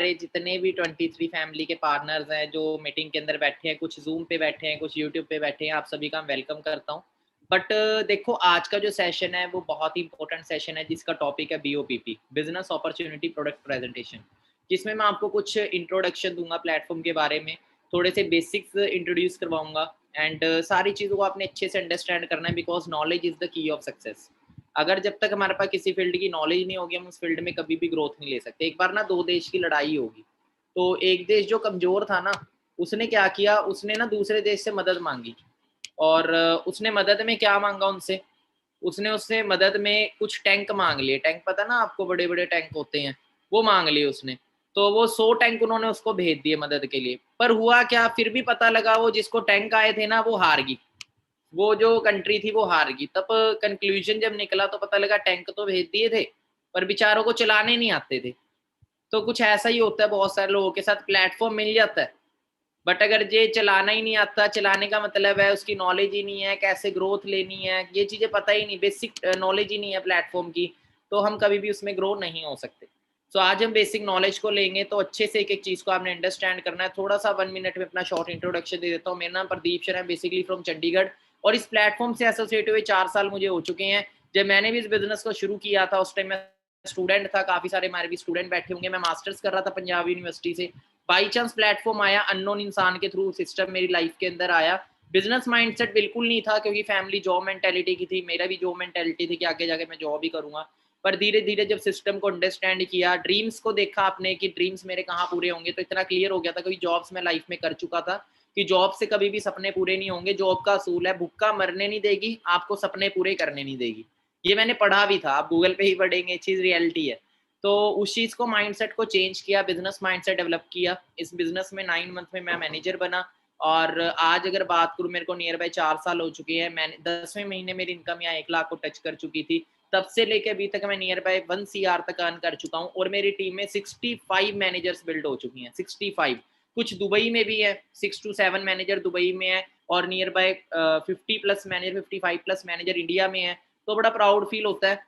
जितने भी 23 फैमिली के पार्टनर्स हैं जो मीटिंग के अंदर बैठे हैं, कुछ ज़ूम पे बैठे हैं, कुछ यूट्यूब पे बैठे हैं, आप सभी का वेलकम करता हूँ। बट देखो आज का जो सेशन है वो बहुत ही इंपॉर्टेंट सेशन है जिसका टॉपिक है BOPP, business opportunity product presentation, जिसमें मैं आपको कुछ इंट्रोडक्शन दूँगा प्लेटफ़ॉर्म के बारे में, थोड़े से बेसिक्स इंट्रोड्यूस करवाऊँगा एंड सारी चीज़ों को आपने अच्छे से अंडरस्टैंड करना है because knowledge is the key of success. अगर जब तक हमारे पास किसी फील्ड की नॉलेज नहीं होगी, हम उस फील्ड में कभी भी ग्रोथ नहीं ले सकते। एक बार ना 2 देश की लड़ाई होगी, तो एक देश जो कमज़ोर था ना, उसने क्या किया, उसने ना दूसरे देश से मदद माँगी और उसने मदद में क्या माँगा उनसे, उसने उससे मदद में कुछ टैंक माँग लिए। टैंक पता ना आपको, बड़े-बड़े टैंक होते हैं, वो माँग लिए उसने। तो वो 100 टैंक उन्होंने उसको भेज दिए मदद के लिए। पर हुआ क्या, फिर भी पता लगा वो जिसको टैंक आए थे ना, वो हार गई। वो जो कंट्री थी वो हार गई। तब कंक्लूजन जब निकला तो पता लगा टैंक तो भेज दिए थे, पर बेचारों को चलाने नहीं आते थे। तो कुछ ऐसा ही होता है बहुत सारे लोगों के साथ, प्लेटफ़ॉर्म मिल जाता है, बट अगर ये चलाना ही नहीं आता, चलाने का मतलब है उसकी नॉलेज ही नहीं है, कैसे ग्रोथ लेनी है, ये चीज़ें पता ही नहीं, बेसिक नॉलेज ही नहीं है प्लेटफ़ॉर्म की, तो हम कभी भी उसमें ग्रो नहीं हो सकते। सो आज हम बेसिक नॉलेज को लेंगे तो अच्छे से एक-एक चीज़ को आपने अंडरस्टैंड करना है। थोड़ा-सा 1 मिनट में अपना शॉर्ट इंट्रोडक्शन दे देता हूँ। मेरा नाम प्रदीप शर्मा है, बेसिकली फ्रॉम चंडीगढ़, और इस प्लेटफ़ॉर्म से एसोसिएट हुए 4 साल मुझे हो चुके हैं। जब मैंने भी इस बिज़नेस को शुरू किया था उस टाइम मैं स्टूडेंट था, काफ़ी सारे हमारे भी स्टूडेंट बैठे होंगे, मैं मास्टर्स कर रहा था पंजाब यूनिवर्सिटी से। बाई चांस प्लेटफ़ॉर्म आया, अननोन इंसान के थ्रू सिस्टम मेरी लाइफ़ के अंदर आया। बिज़नेस माइंडसेट बिल्कुल नहीं था क्योंकि फैमिली जॉब मेंटालिटी की थी, मेरा भी जॉब मेंटालिटी थी कि आगे जाके मैं जॉब ही करूँगा। पर धीरे-धीरे जब सिस्टम को अंडरस्टैंड किया, ड्रीम्स को देखा आपने कि ड्रीम्स मेरे कहाँ पूरे होंगे, तो इतना क्लियर हो गया था क्योंकि जॉब्स मैं लाइफ़ में कर चुका था कि जॉब से कभी भी सपने पूरे नहीं होंगे। जॉब का असूल है, भूखा मरने नहीं देगी, आपको सपने पूरे करने नहीं देगी। ये मैंने पढ़ा भी था, आप गूगल पे ही पढ़ेंगे, ये चीज़ रियलिटी है। तो उस चीज़ को, माइंडसेट को चेंज किया, बिज़नेस माइंडसेट डेवलप किया। इस बिज़नेस में 9 मंथ में मैं मैनेजर बना और आज अगर बात करूँ, मेरे को नियर बाय 4 साल हो चुके हैं। मैंने 10वें महीने मेरी इनकम यहाँ 1 लाख को टच कर चुकी थी। तब से लेके अभी तक मैं नियर बाय 1 सीआर तक अर्न कर चुका हूँ और मेरी टीम में 65 मैनेजर्स बिल्ड हो चुकी हैं, 65। कुछ दुबई में भी है, 6 टू 7 मैनेजर दुबई में है और near by 50 plus manager, 55 plus manager India में है। तो बड़ा प्राउड फील होता है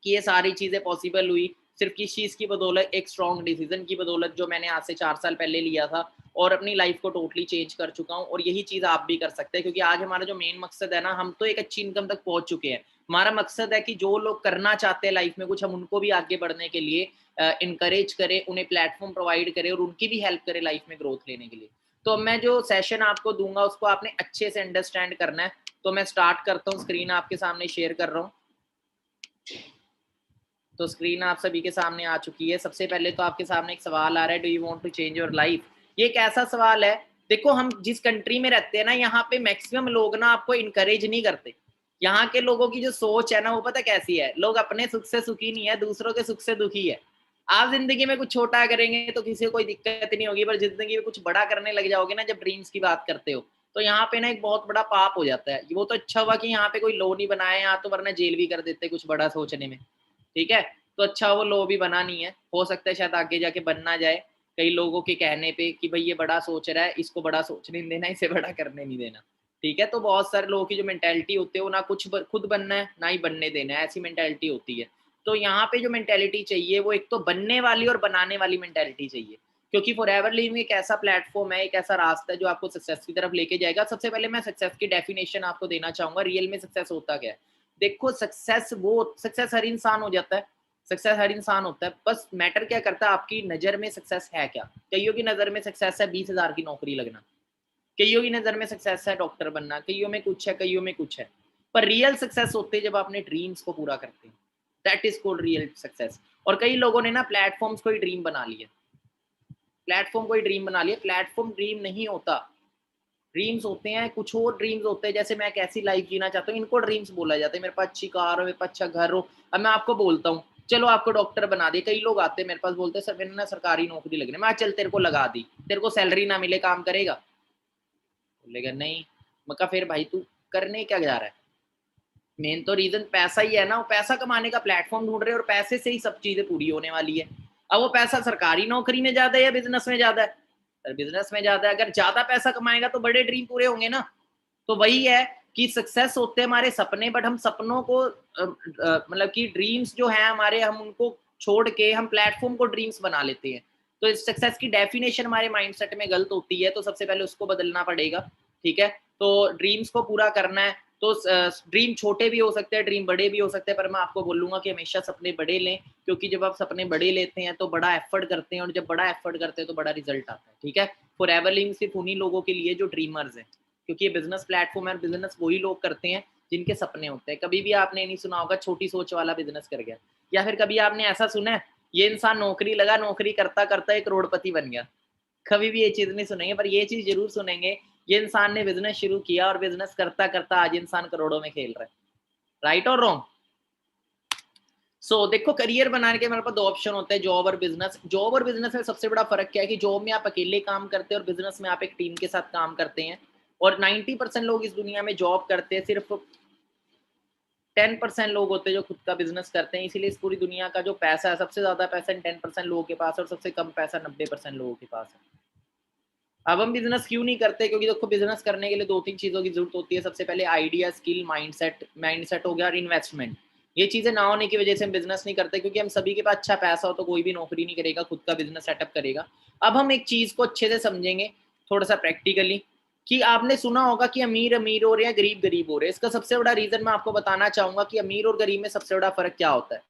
कि ये सारी चीज़ें पॉसिबल हुई सिर्फ किस चीज़ की बदौलत, एक स्ट्रॉन्ग डिसीजन की बदौलत जो मैंने आज से 4 साल पहले लिया था और अपनी लाइफ को टोटली चेंज कर चुका हूँ और यही चीज़ आप भी कर सकते हैं क्योंकि आज हमारा जो मेन मकसद है ना, हम तो एक अच्छी इनकम तक पहुँच चुके हैं। हमारा मकसद है कि जो लोग करना चाहते हैं लाइफ में कुछ, हम उनको भी आगे बढ़ने के लिए इनकरेज करें, उन्हें प्लेटफ़ॉर्म प्रोवाइड करें और उनकी भी हेल्प करें लाइफ में ग्रोथ लेने के लिए। तो अब मैं जो सेशन आपको दूँगा उसको आपने अच्छे से अंडरस्टैंड करना है। तो मैं स्टार्ट करता हूँ, स्क्रीन आपके सामने शेयर कर रहा हूँ। तो स्क्रीन आप सभी के सामने आ चुकी है। सबसे पहले तो आपके सामने एक सवाल आ रहा है, do you want to change your life? ये एक ऐसा सवाल है, देखो हम जिस कंट्री में रहते हैं ना, यहाँ पे मैक्सिमम लोग ना आपको इनकरेज नहीं करते। यहाँ के लोगों की जो सोच है ना, वो पता कैसी है? लोग अपने सुख से सुखी नहीं है, दूसरों के सुख से दुखी है। आप ज़िंदगी में कुछ छोटा करेंगे तो किसी को कोई दिक्कत नहीं होगी, पर ज़िंदगी में कुछ बड़ा करने लग जाओगे ना, जब ड्रीम्स की बात करते हो, तो यहाँ पे ना एक बहुत बड़ा पाप हो जाता है। वो तो अच्छा हुआ कि यहाँ पे कोई लॉ नहीं बनाया, यहाँ तो वरना जेल भी कर देते कुछ बड़ा सोचने में। ठीक है? तो अच्छा वो लॉ भी बना नहीं है, हो सकता है शायद आगे जाके बन ना जाए, कई लोगों के कहने पे कि भई ये बड़ा सोच रहा है, इसको बड़ा सोचने नहीं देना, इसे बड़ा करने नहीं देना। ठीक है? तो बहुत सारे लोगों की जो मेंटालिटी होती है वो ना कुछ खुद बनना है, ना ही बनने देना है, ऐसी मेंटालिटी होती है। तो यहाँ पे जो मेंटालिटी चाहिए वो एक तो बनने वाली और बनाने वाली मेंटालिटी चाहिए। क्योंकि फॉरएवर लिविंग एक ऐसा प्लेटफ़ॉर्म है, एक ऐसा रास्ता है जो आपको सक्सेस की तरफ लेके जाएगा। सबसे पहले मैं सक्सेस की डेफिनिशन आपको देना चाहूँगा, रियल में सक्सेस होता क्या है? देखो सक्सेस हर इंसान हो जाता है, सक्सेस हर इंसान होता है, बस मैटर क्या करता है आपकी नज़र में सक्सेस है क्या? कइयों की नज़र में सक्सेस है 20,000 की नौकरी लगना, कइयों की नज़र में सक्सेस है डॉक्टर बनना, कइयों में कुछ है, कइयों में कुछ है। पर रियल सक्सेस होते हैं जब आप अपने ड्रीम्स को पूरा करते हैं, that is called real success. और कई लोगों ने ना प्लेटफ़ॉर्म्स को ही ड्रीम बना लिया, प्लेटफ़ॉर्म को ही ड्रीम बना लिया, प्लेटफ़ॉर्म ड्रीम नहीं होता। ड्रीम्स होते हैं, कुछ और ड्रीम्स होते हैं, जैसे मैं कैसी लाइफ जीना चाहता हूँ, इनको ड्रीम्स बोला जाता है। मेरे पास अच्छी कार हो, मेरे पास अच्छा घर हो। अब मैं आपको बोलता हूँ, चलो आपको डॉक्टर बना दिए। कई लोग आते हैं मेरे पास, बोलते हैं सर मैंने ना सरकारी नौकरी लगनी है। मैं चल तेरे को लगा दी, तेरे को सैलरी ना मिले काम करेगा? बोलेगा नहीं। मैं कहा फिर भाई तू करने क्या जा रहा है? मेन तो रीज़न पैसा ही है ना, वो पैसा कमाने का प्लेटफ़ॉर्म ढूँढ रहे हैं और पैसे से ही सब चीज़ें पूरी होने वाली है। अब वो पैसा सरकारी नौकरी में ज़्यादा है या बिज़नेस में ज़्यादा है? सर बिज़नेस में ज़्यादा है, अगर ज़्यादा पैसा कमाएगा तो बड़े ड्रीम पूरे होंगे ना। तो वही है कि सक्सेस होते हैं हमारे सपने, बट हम सपनों को मतलब कि ड्रीम्स जो हैं हमारे, हम उनको छोड़ के हम प्लेटफ़ॉर्म को ड्रीम्स बना लेते हैं। तो इस सक्सेस की डेफिनेशन हमारे माइंडसेट में गलत होती है, तो सबसे पहले उसको बदलना पड़ेगा, ठीक है। तो ड्रीम्स को पूरा करना है, तो ड्रीम छोटे भी हो सकते हैं, ड्रीम बड़े भी हो सकते हैं, पर मैं आपको बोलूंगा कि हमेशा सपने बड़े लें, क्योंकि जब आप सपने बड़े लेते हैं तो बड़ा एफर्ट करते हैं, और जब बड़ा एफर्ट करते हैं तो बड़ा रिजल्ट आता है, ठीक है। फॉरएवर लिविंग सिर्फ उन्हीं लोगों के लिए जो ड्रीमर्स हैं, क्योंकि ये बिजनेस प्लेटफॉर्म है, और बिजनेस वही लोग करते हैं जिनके सपने होते हैं। कभी भी आपने नहीं सुना होगा छोटी सोच वाला बिजनेस कर गया, या फिर कभी आपने ऐसा सुना है ये इंसान नौकरी लगा, नौकरी करता करता एक करोड़पति बन गया। कभी भी ये चीज नहीं सुनेंगे, पर ये चीज जरूर सुनेंगे, ये इंसान ने बिजनेस शुरू किया और बिजनेस करता करता आज इंसान करोड़ों में खेल रहा है। राइट और रॉन्ग? सो देखो, करियर बनाने के हमारे पास दो ऑप्शन होते हैं, जॉब और बिजनेस। जॉब और बिजनेस में सबसे बड़ा फर्क क्या है कि जॉब में आप अकेले काम करते हैं और बिजनेस में आप एक टीम के साथ काम करते हैं। और 90% लोग इस दुनिया में जॉब करते हैं, सिर्फ 10% लोग होते हैं जो खुद का बिजनेस करते हैं। इसीलिए इस पूरी दुनिया का जो पैसा है, सबसे ज्यादा पैसा 10% लोगों के पास है, और सबसे कम पैसा 90% लोगों के पास है। अब हम बिजनेस क्यों नहीं करते? क्योंकि देखो, बिजनेस करने के लिए दो तीन चीजों की जरूरत होती है। सबसे पहले आइडिया, स्किल, माइंडसेट हो गया, और इन्वेस्टमेंट। ये चीजें ना होने की वजह से हम बिजनेस नहीं करते, क्योंकि हम सभी के पास अच्छा पैसा हो तो कोई भी नौकरी नहीं करेगा, खुद का बिजनेस सेटअप करेगा। अब हम एक चीज को अच्छे से समझेंगे, थोड़ा सा प्रैक्टिकली, कि आपने सुना होगा कि अमीर अमीर हो रहे हैं, गरीब गरीब हो रहे हैं। इसका सबसे बड़ा रीजन मैं आपको बताना चाहूंगा कि अमीर और गरीब में सबसे बड़ा फर्क क्या होता है।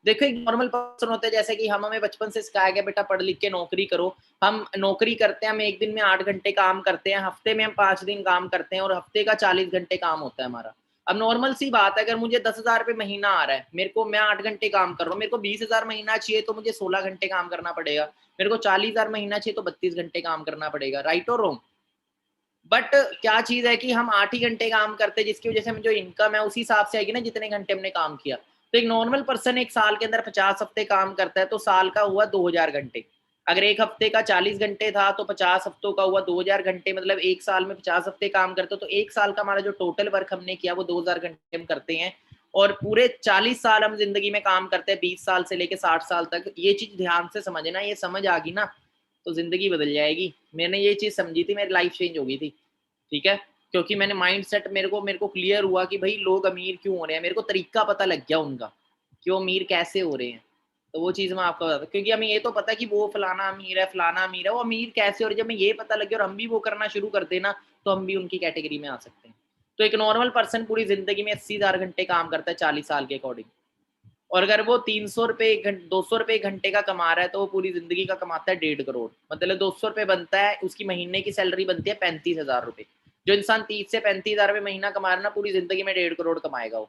देखो, एक नॉर्मल पर्सन होता है, जैसे कि हमें बचपन से सिखाया गया बेटा पढ़ लिख के नौकरी करो। हम नौकरी करते हैं, हम एक दिन में 8 घंटे काम करते हैं, हफ्ते में हम 5 दिन काम करते हैं, और हफ्ते का 40 घंटे काम होता है हमारा। अब नॉर्मल सी बात है, अगर मुझे 10,000 रुपये महीना आ रहा है, मेरे को, मैं 8 घंटे काम कर रहा हूँ, मेरे को 20,000 महीना चाहिए तो मुझे 16 घंटे काम करना पड़ेगा। मेरे को 40,000 महीना चाहिए तो 32 घंटे काम करना पड़ेगा। राइट और रॉन्ग? बट क्या चीज है कि हम 8 ही घंटे काम करते हैं, जिसकी वजह से हमें जो इनकम है उसी हिसाब से आएगी ना जितने घंटे हमने काम किया। तो एक नॉर्मल पर्सन एक साल के अंदर 50 हफ्ते काम करता है, तो साल का हुआ 2,000 घंटे। अगर एक हफ्ते का 40 घंटे था तो 50 हफ्तों का हुआ 2,000 घंटे, मतलब एक साल में 50 हफ्ते काम करते हो, तो एक साल का हमारा जो टोटल वर्क हमने किया वो 2,000 घंटे हम करते हैं। और पूरे 40 साल हम जिंदगी में काम करते हैं, 20 साल से लेके 60 साल तक। ये चीज ध्यान से समझना, ये समझ आ गई ना तो जिंदगी बदल जाएगी। मैंने ये चीज समझी थी, मेरी लाइफ चेंज हो गई थी, ठीक है। क्योंकि मैंने माइंडसेट, मेरे को क्लियर हुआ कि भाई लोग अमीर क्यों हो रहे हैं, मेरे को तरीका पता लग गया उनका कि वो अमीर कैसे हो रहे हैं। तो वो चीज मैं आपको बताता हूँ, क्योंकि हमें ये तो पता है कि वो फलाना अमीर है, फलाना अमीर है, वो अमीर कैसे हो रहे हैं। जब हमें ये पता लग गया और हम भी वो करना शुरू कर देना, तो हम भी उनकी कैटेगरी में आ सकते हैं। तो एक नॉर्मल पर्सन पूरी जिंदगी में 80,000 घंटे काम करता है 40 साल के अकॉर्डिंग। और अगर वो 300 रुपए 200 रुपए घंटे का कमा रहा है, तो वो पूरी जिंदगी का कमाता है 1.5 करोड़। मतलब 200 रुपए बनता है, उसकी महीने की सैलरी बनती है 35,000 रुपए। जो इंसान 30 से 35 हजार रुपए महीना कमा रहा है ना, पूरी जिंदगी में 1.5 करोड़ कमाएगा वो।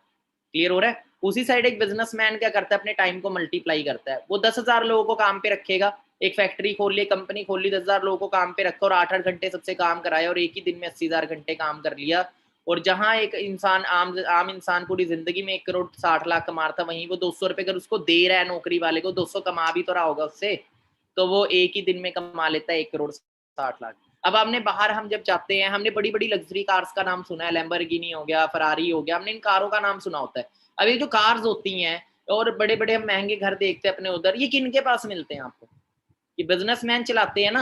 क्लियर हो रहा है? उसी साइड एक बिजनेसमैन क्या करता है, अपने टाइम को मल्टीप्लाई करता है। वो 10,000 लोगों को काम पे रखेगा, एक फैक्ट्री खोल ली, कंपनी खोल ली, 10,000 लोगों को काम पे रखा और 8-8 घंटे सबसे काम कराया, और एक ही दिन में 80,000 घंटे काम कर लिया। और जहां एक इंसान, आम इंसान पूरी जिंदगी में 1 करोड़ 60 लाख कमा रहा था, वहीं वो 200 रुपए अगर उसको दे रहा है नौकरी वाले को, 200 कमा भी तो रहा होगा उससे, तो वो एक ही दिन में कमा लेता है 1 करोड़ 60 लाख। अब हमने बाहर, हम जब जाते हैं, हमने बड़ी बड़ी लग्जरी कार्स का नाम सुना है, लैम्बोर्गिनी हो गया, फरारी हो गया, हमने इन कारों का नाम सुना होता है। अब ये जो कार्स होती हैं और बड़े बड़े हम महंगे घर देखते हैं अपने उधर, ये किन के पास मिलते हैं आपको? ये बिजनेसमैन चलाते हैं ना।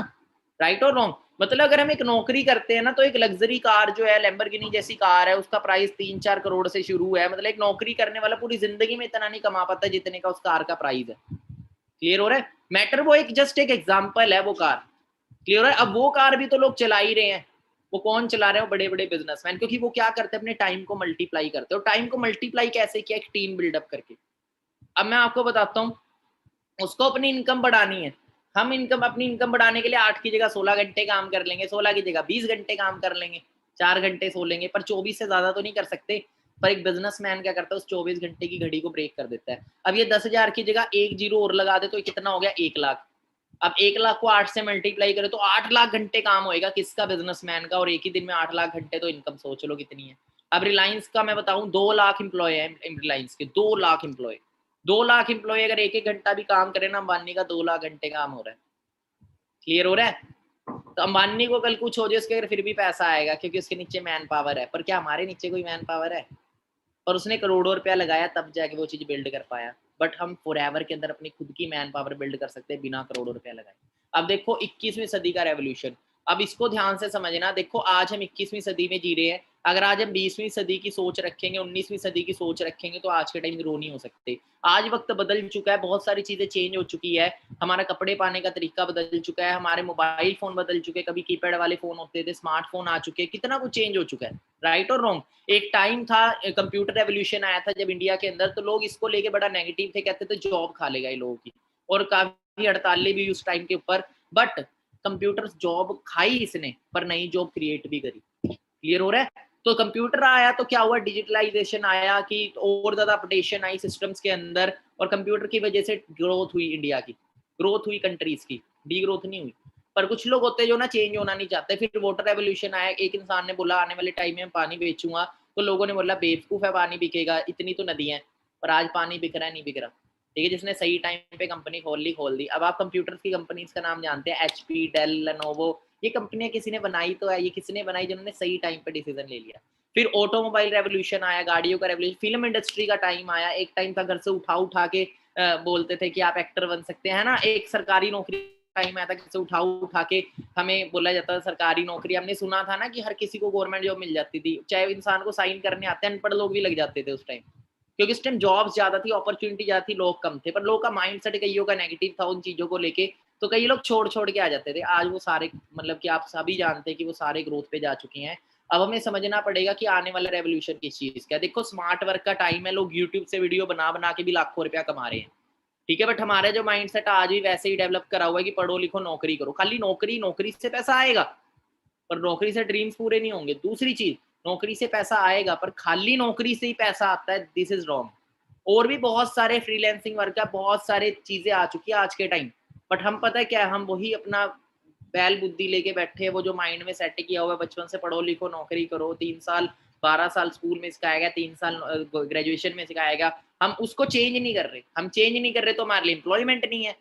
राइट और रॉन्ग? मतलब अगर हम एक नौकरी करते हैं ना, तो एक लग्जरी कार जो है, लैम्बोर्गिनी जैसी कार है, उसका प्राइस 3-4 करोड़ से शुरू है। मतलब एक नौकरी करने वाला पूरी जिंदगी में इतना नहीं कमा पाता जितने का उस कार का प्राइस है। क्लियर हो रहा है मैटर? वो एक जस्ट एक एग्जाम्पल है वो कार। क्लियर है? अब वो कार भी तो लोग चला ही रहे हैं। वो कौन चला रहे हैं? बड़े बड़े बिजनेसमैन। क्योंकि वो क्या करते हैं, अपने टाइम को मल्टीप्लाई करते हैं। और टाइम को मल्टीप्लाई कैसे किया? एक टीम बिल्डअप करके। अब मैं आपको बताता हूँ, उसको अपनी इनकम बढ़ानी है। हम अपनी इनकम बढ़ाने के लिए 8 की जगह 16 घंटे काम कर लेंगे, 16 की जगह 20 घंटे काम कर लेंगे, 4 घंटे सो लेंगे, पर 24 से ज्यादा तो नहीं कर सकते। पर एक बिजनेसमैन क्या करता है, उस 24 घंटे की घड़ी को ब्रेक कर देता है। अब ये 10,000 की जगह एक जीरो और लगा दे तो कितना हो गया? 1 लाख। अब 1 लाख को 8 से मल्टीप्लाई करें तो 8 लाख घंटे काम होएगा, किसका? बिजनेसमैन का। और एक ही दिन में 8 लाख घंटे, तो इनकम सोच लो कितनी है। अब रिलायंस का मैं बताऊं, 2 लाख एम्प्लॉय है रिलायंस के, 2 लाख एम्प्लॉय। 2 लाख एम्प्लॉय अगर एक एक घंटा भी काम करे ना, अंबानी का 2 लाख घंटे काम हो रहा है। क्लियर हो रहा है? तो अंबानी को कल कुछ हो जाए, उसके अगर फिर भी पैसा आएगा, क्योंकि उसके नीचे मैन पावर है। पर क्या हमारे नीचे कोई मैन पावर है? और उसने करोड़ों रुपया लगाया तब जाके वो चीज बिल्ड कर पाया। बट हम फॉरएवर के अंदर अपनी खुद की मैन पावर बिल्ड कर सकते हैं बिना करोड़ों रुपया लगाए। अब देखो 21वीं सदी का रेवोल्यूशन। अब इसको ध्यान से समझना। देखो आज हम 21वीं सदी में जी रहे हैं, अगर आज हम 20वीं सदी की सोच रखेंगे, 19वीं सदी की सोच रखेंगे, तो आज के टाइम ग्रो नहीं हो सकते। आज वक्त बदल चुका है, बहुत सारी चीजें चेंज हो चुकी है, हमारा कपड़े पाने का तरीका बदल चुका है, हमारे मोबाइल फोन बदल चुके हैं, कभी कीपैड वाले फोन होते थे, स्मार्टफोन आ चुके हैं, कितना कुछ चेंज हो चुका है। राइट और रॉन्ग? एक टाइम था, कंप्यूटर रेवोल्यूशन आया था जब इंडिया के अंदर, तो लोग इसको लेके बड़ा नेगेटिव थे, कहते थे जॉब खा लेगा ये लोगों की, और काफी हड़तालें भी उस टाइम के ऊपर। बट कंप्यूटर जॉब खाई इसने, पर नई जॉब क्रिएट भी करी। क्लियर हो रहा है? तो कंप्यूटर आया तो क्या हुआ, डिजिटलाइजेशन आया कि और ज्यादा अपडेशन आई सिस्टम्स के अंदर, और कंप्यूटर की वजह से ग्रोथ हुई, इंडिया की ग्रोथ हुई, कंट्रीज की डी ग्रोथ नहीं हुई। पर कुछ लोग होते हैं जो ना चेंज होना नहीं चाहते। फिर वाटर रेवोल्यूशन आया, एक इंसान ने बोला आने वाले टाइम में मैं पानी बेचूंगा, तो लोगों ने बोला बेवकूफ है, पानी बिकेगा, इतनी तो नदियां हैं। पर आज पानी बिक रहा है, नहीं बिक रहा। ठीक है, जिसने सही टाइम पे कंपनी खोल दी। अब आप कंप्यूटर की कंपनीज का नाम जानते हैं, एचपी, डेल, लेनोवो, ये कंपनियां किसी ने बनाई तो है, ये किसने बनाई, जिन्होंने सही टाइम पे डिसीजन ले लिया। फिर ऑटोमोबाइल रेवोल्यूशन आया, गाड़ियों का रेवोल्यूशन, फिल्म इंडस्ट्री का टाइम आया। एक टाइम था घर से उठा के बोलते थे कि आप एक्टर बन सकते हैं ना। एक सरकारी नौकरी टाइम आया था, घर से उठा के हमें बोला जाता था सरकारी नौकरी। हमने सुना था ना कि हर किसी को गवर्नमेंट जॉब मिल जाती थी, चाहे इंसान को साइन करने आते हैं, अनपढ़ लोग भी लग जाते थे उस टाइम, क्योंकि उस टाइम जॉब्स ज्यादा थी, अपॉर्चुनिटी ज्यादा थी, लोग कम थे। पर लोग का माइंडसेट कईयों का नेगेटिव था उन चीजों को लेके, तो कई लोग छोड़ के आ जाते थे। आज वो सारे, मतलब कि आप सभी जानते हैं कि वो सारे ग्रोथ पे जा चुके हैं। अब हमें समझना पड़ेगा कि आने वाला रेवोल्यूशन किस चीज का। देखो स्मार्ट वर्क का टाइम है, लोग यूट्यूब से वीडियो बना के भी लाखों रुपया कमा रहे हैं। ठीक है, बट हमारा जो माइंडसेट आज भी वैसे ही डेवलप करा हुआ है कि पढ़ो लिखो नौकरी करो, खाली नौकरी, नौकरी से पैसा आएगा पर नौकरी से ड्रीम्स पूरे नहीं होंगे। दूसरी चीज, नौकरी से पैसा आएगा पर खाली नौकरी से ही पैसा आता है, दिस इज रॉन्ग। और भी बहुत सारे फ्रीलैंसिंग वर्क है, बहुत सारे चीजें आ चुकी है आज के टाइम। बट हम पता है क्या है, हम वही अपना बैल बुद्धि लेके बैठे हैं, वो जो माइंड में सेट किया हुआ है बचपन से, पढ़ो लिखो नौकरी करो, 3 साल 12 साल स्कूल में सिखाया गया, 3 साल ग्रेजुएशन में सिखाया गया, हम उसको चेंज नहीं कर रहे। हम चेंज नहीं कर रहे तो हमारे लिए एम्प्लॉयमेंट नहीं है।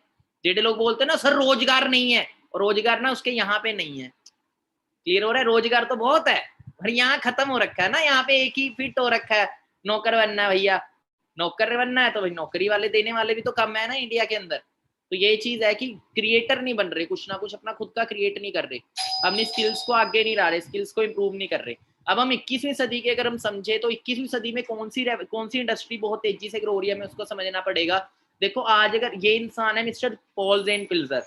जेडे लोग बोलते हैं ना सर रोजगार नहीं है, रोजगार ना उसके यहाँ पे नहीं है। क्लियर हो रहा है? रोजगार तो बहुत है, पर यहाँ खत्म हो रखा है ना, यहाँ पे एक ही फिट हो रखा है, नौकर बनना है भैया, नौकर बनना है तो भाई नौकरी वाले देने वाले भी तो कम है ना इंडिया के अंदर। तो ये चीज है कि क्रिएटर नहीं बन रहे, कुछ ना कुछ अपना खुद का क्रिएट नहीं कर रहे, अपनी स्किल्स को आगे नहीं ला रहे, स्किल्स को इम्प्रूव नहीं कर रहे। अब हम 21वीं सदी के अगर हम समझे तो 21वीं सदी में कौन सी इंडस्ट्री बहुत तेजी से ग्रो हो रही है, हमें उसको समझना पड़ेगा। देखो आज अगर ये इंसान है मिस्टर पॉल जेन पिल्जर,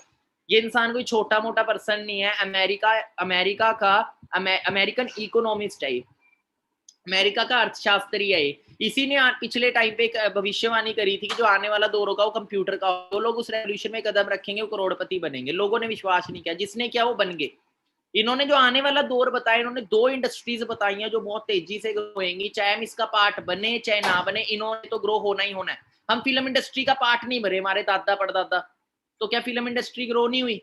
ये इंसान कोई छोटा मोटा पर्सन नहीं है, अमेरिका का अमेरिकन इकोनॉमिस्ट है, अमेरिका का अर्थशास्त्री है। इसी ने पिछले टाइम पे एक भविष्यवाणी करी थी कि जो आने वाला दौर होगा वो कंप्यूटर का, वो लोग उस रेवोल्यूशन में कदम रखेंगे, वो करोड़पति बनेंगे। लोगों ने विश्वास नहीं किया, जिसने किया वो बन गए। इन्होंने जो आने वाला दौर बताया, इन्होंने 2 इंडस्ट्रीज बताई हैं जो बहुत तेजी से ग्रो होंगी, चाहे हम इसका पार्ट बने चाहे ना बने, इन्होंने तो ग्रो होना ही होना है। हम फिल्म इंडस्ट्री का पार्ट नहीं बने, हमारे दादा परदादा, तो क्या फिल्म इंडस्ट्री ग्रो नहीं हुई?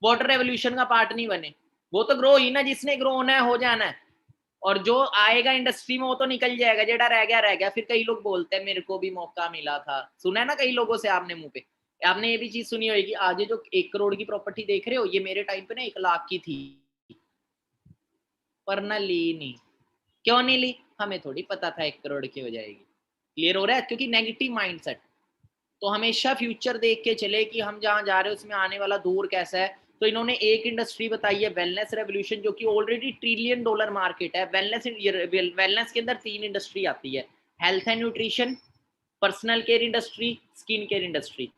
वाटर रेवोल्यूशन का पार्ट नहीं बने, वो तो ग्रो ही ना, जिसने ग्रो होना है हो जाना है। और जो आएगा इंडस्ट्री में वो तो निकल जाएगा, जेड़ा रह गया। फिर कई लोग बोलते हैं मेरे को भी मौका मिला था, सुना है ना कई लोगों से आपने मुंह पे। आपने ये भी चीज सुनी होगी, आज ये जो 1 करोड़ की प्रॉपर्टी देख रहे हो, ये मेरे टाइम पे ना 1 लाख की थी, पर ना ली नहीं। क्यों नहीं ली? हमें थोड़ी पता था 1 करोड़ की हो जाएगी। क्लियर हो रहा है? क्योंकि नेगेटिव माइंडसेट। तो हमेशा फ्यूचर देख के चले कि हम जहां जा रहे हैं उसमें आने वाला दौर कैसा है। तो इन्होंने एक इंडस्ट्री बताई है वेलनेस रेवोल्यूशन, जो कि ऑलरेडी $1 ट्रिलियन मार्केट है। वेलनेस के अंदर 3 इंडस्ट्री आती है, health and nutrition, personal care industry, skin care industry.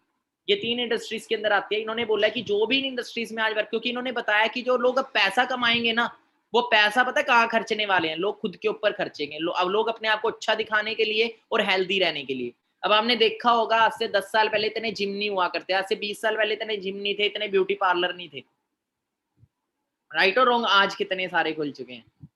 ये 3 इंडस्ट्रीज के अंदर आती है। इन्होंने बोला कि जो भी इन इंडस्ट्रीज में आज वर्क, क्योंकि इन्होंने बताया कि जो लोग अब पैसा कमाएंगे ना, वो पैसा पता है कहाँ खर्चने वाले हैं, लोग खुद के ऊपर खर्चेंगे। अब लोग अपने आप को अच्छा दिखाने के लिए और हेल्दी रहने के लिए। अब आपने देखा होगा आज से 10 साल पहले इतने जिम नहीं हुआ करते, आज से 20 साल पहले इतने जिम नहीं थे, इतने ब्यूटी पार्लर नहीं थे। राइट और रॉन्ग? आज कितने सारे खुल चुके हैं।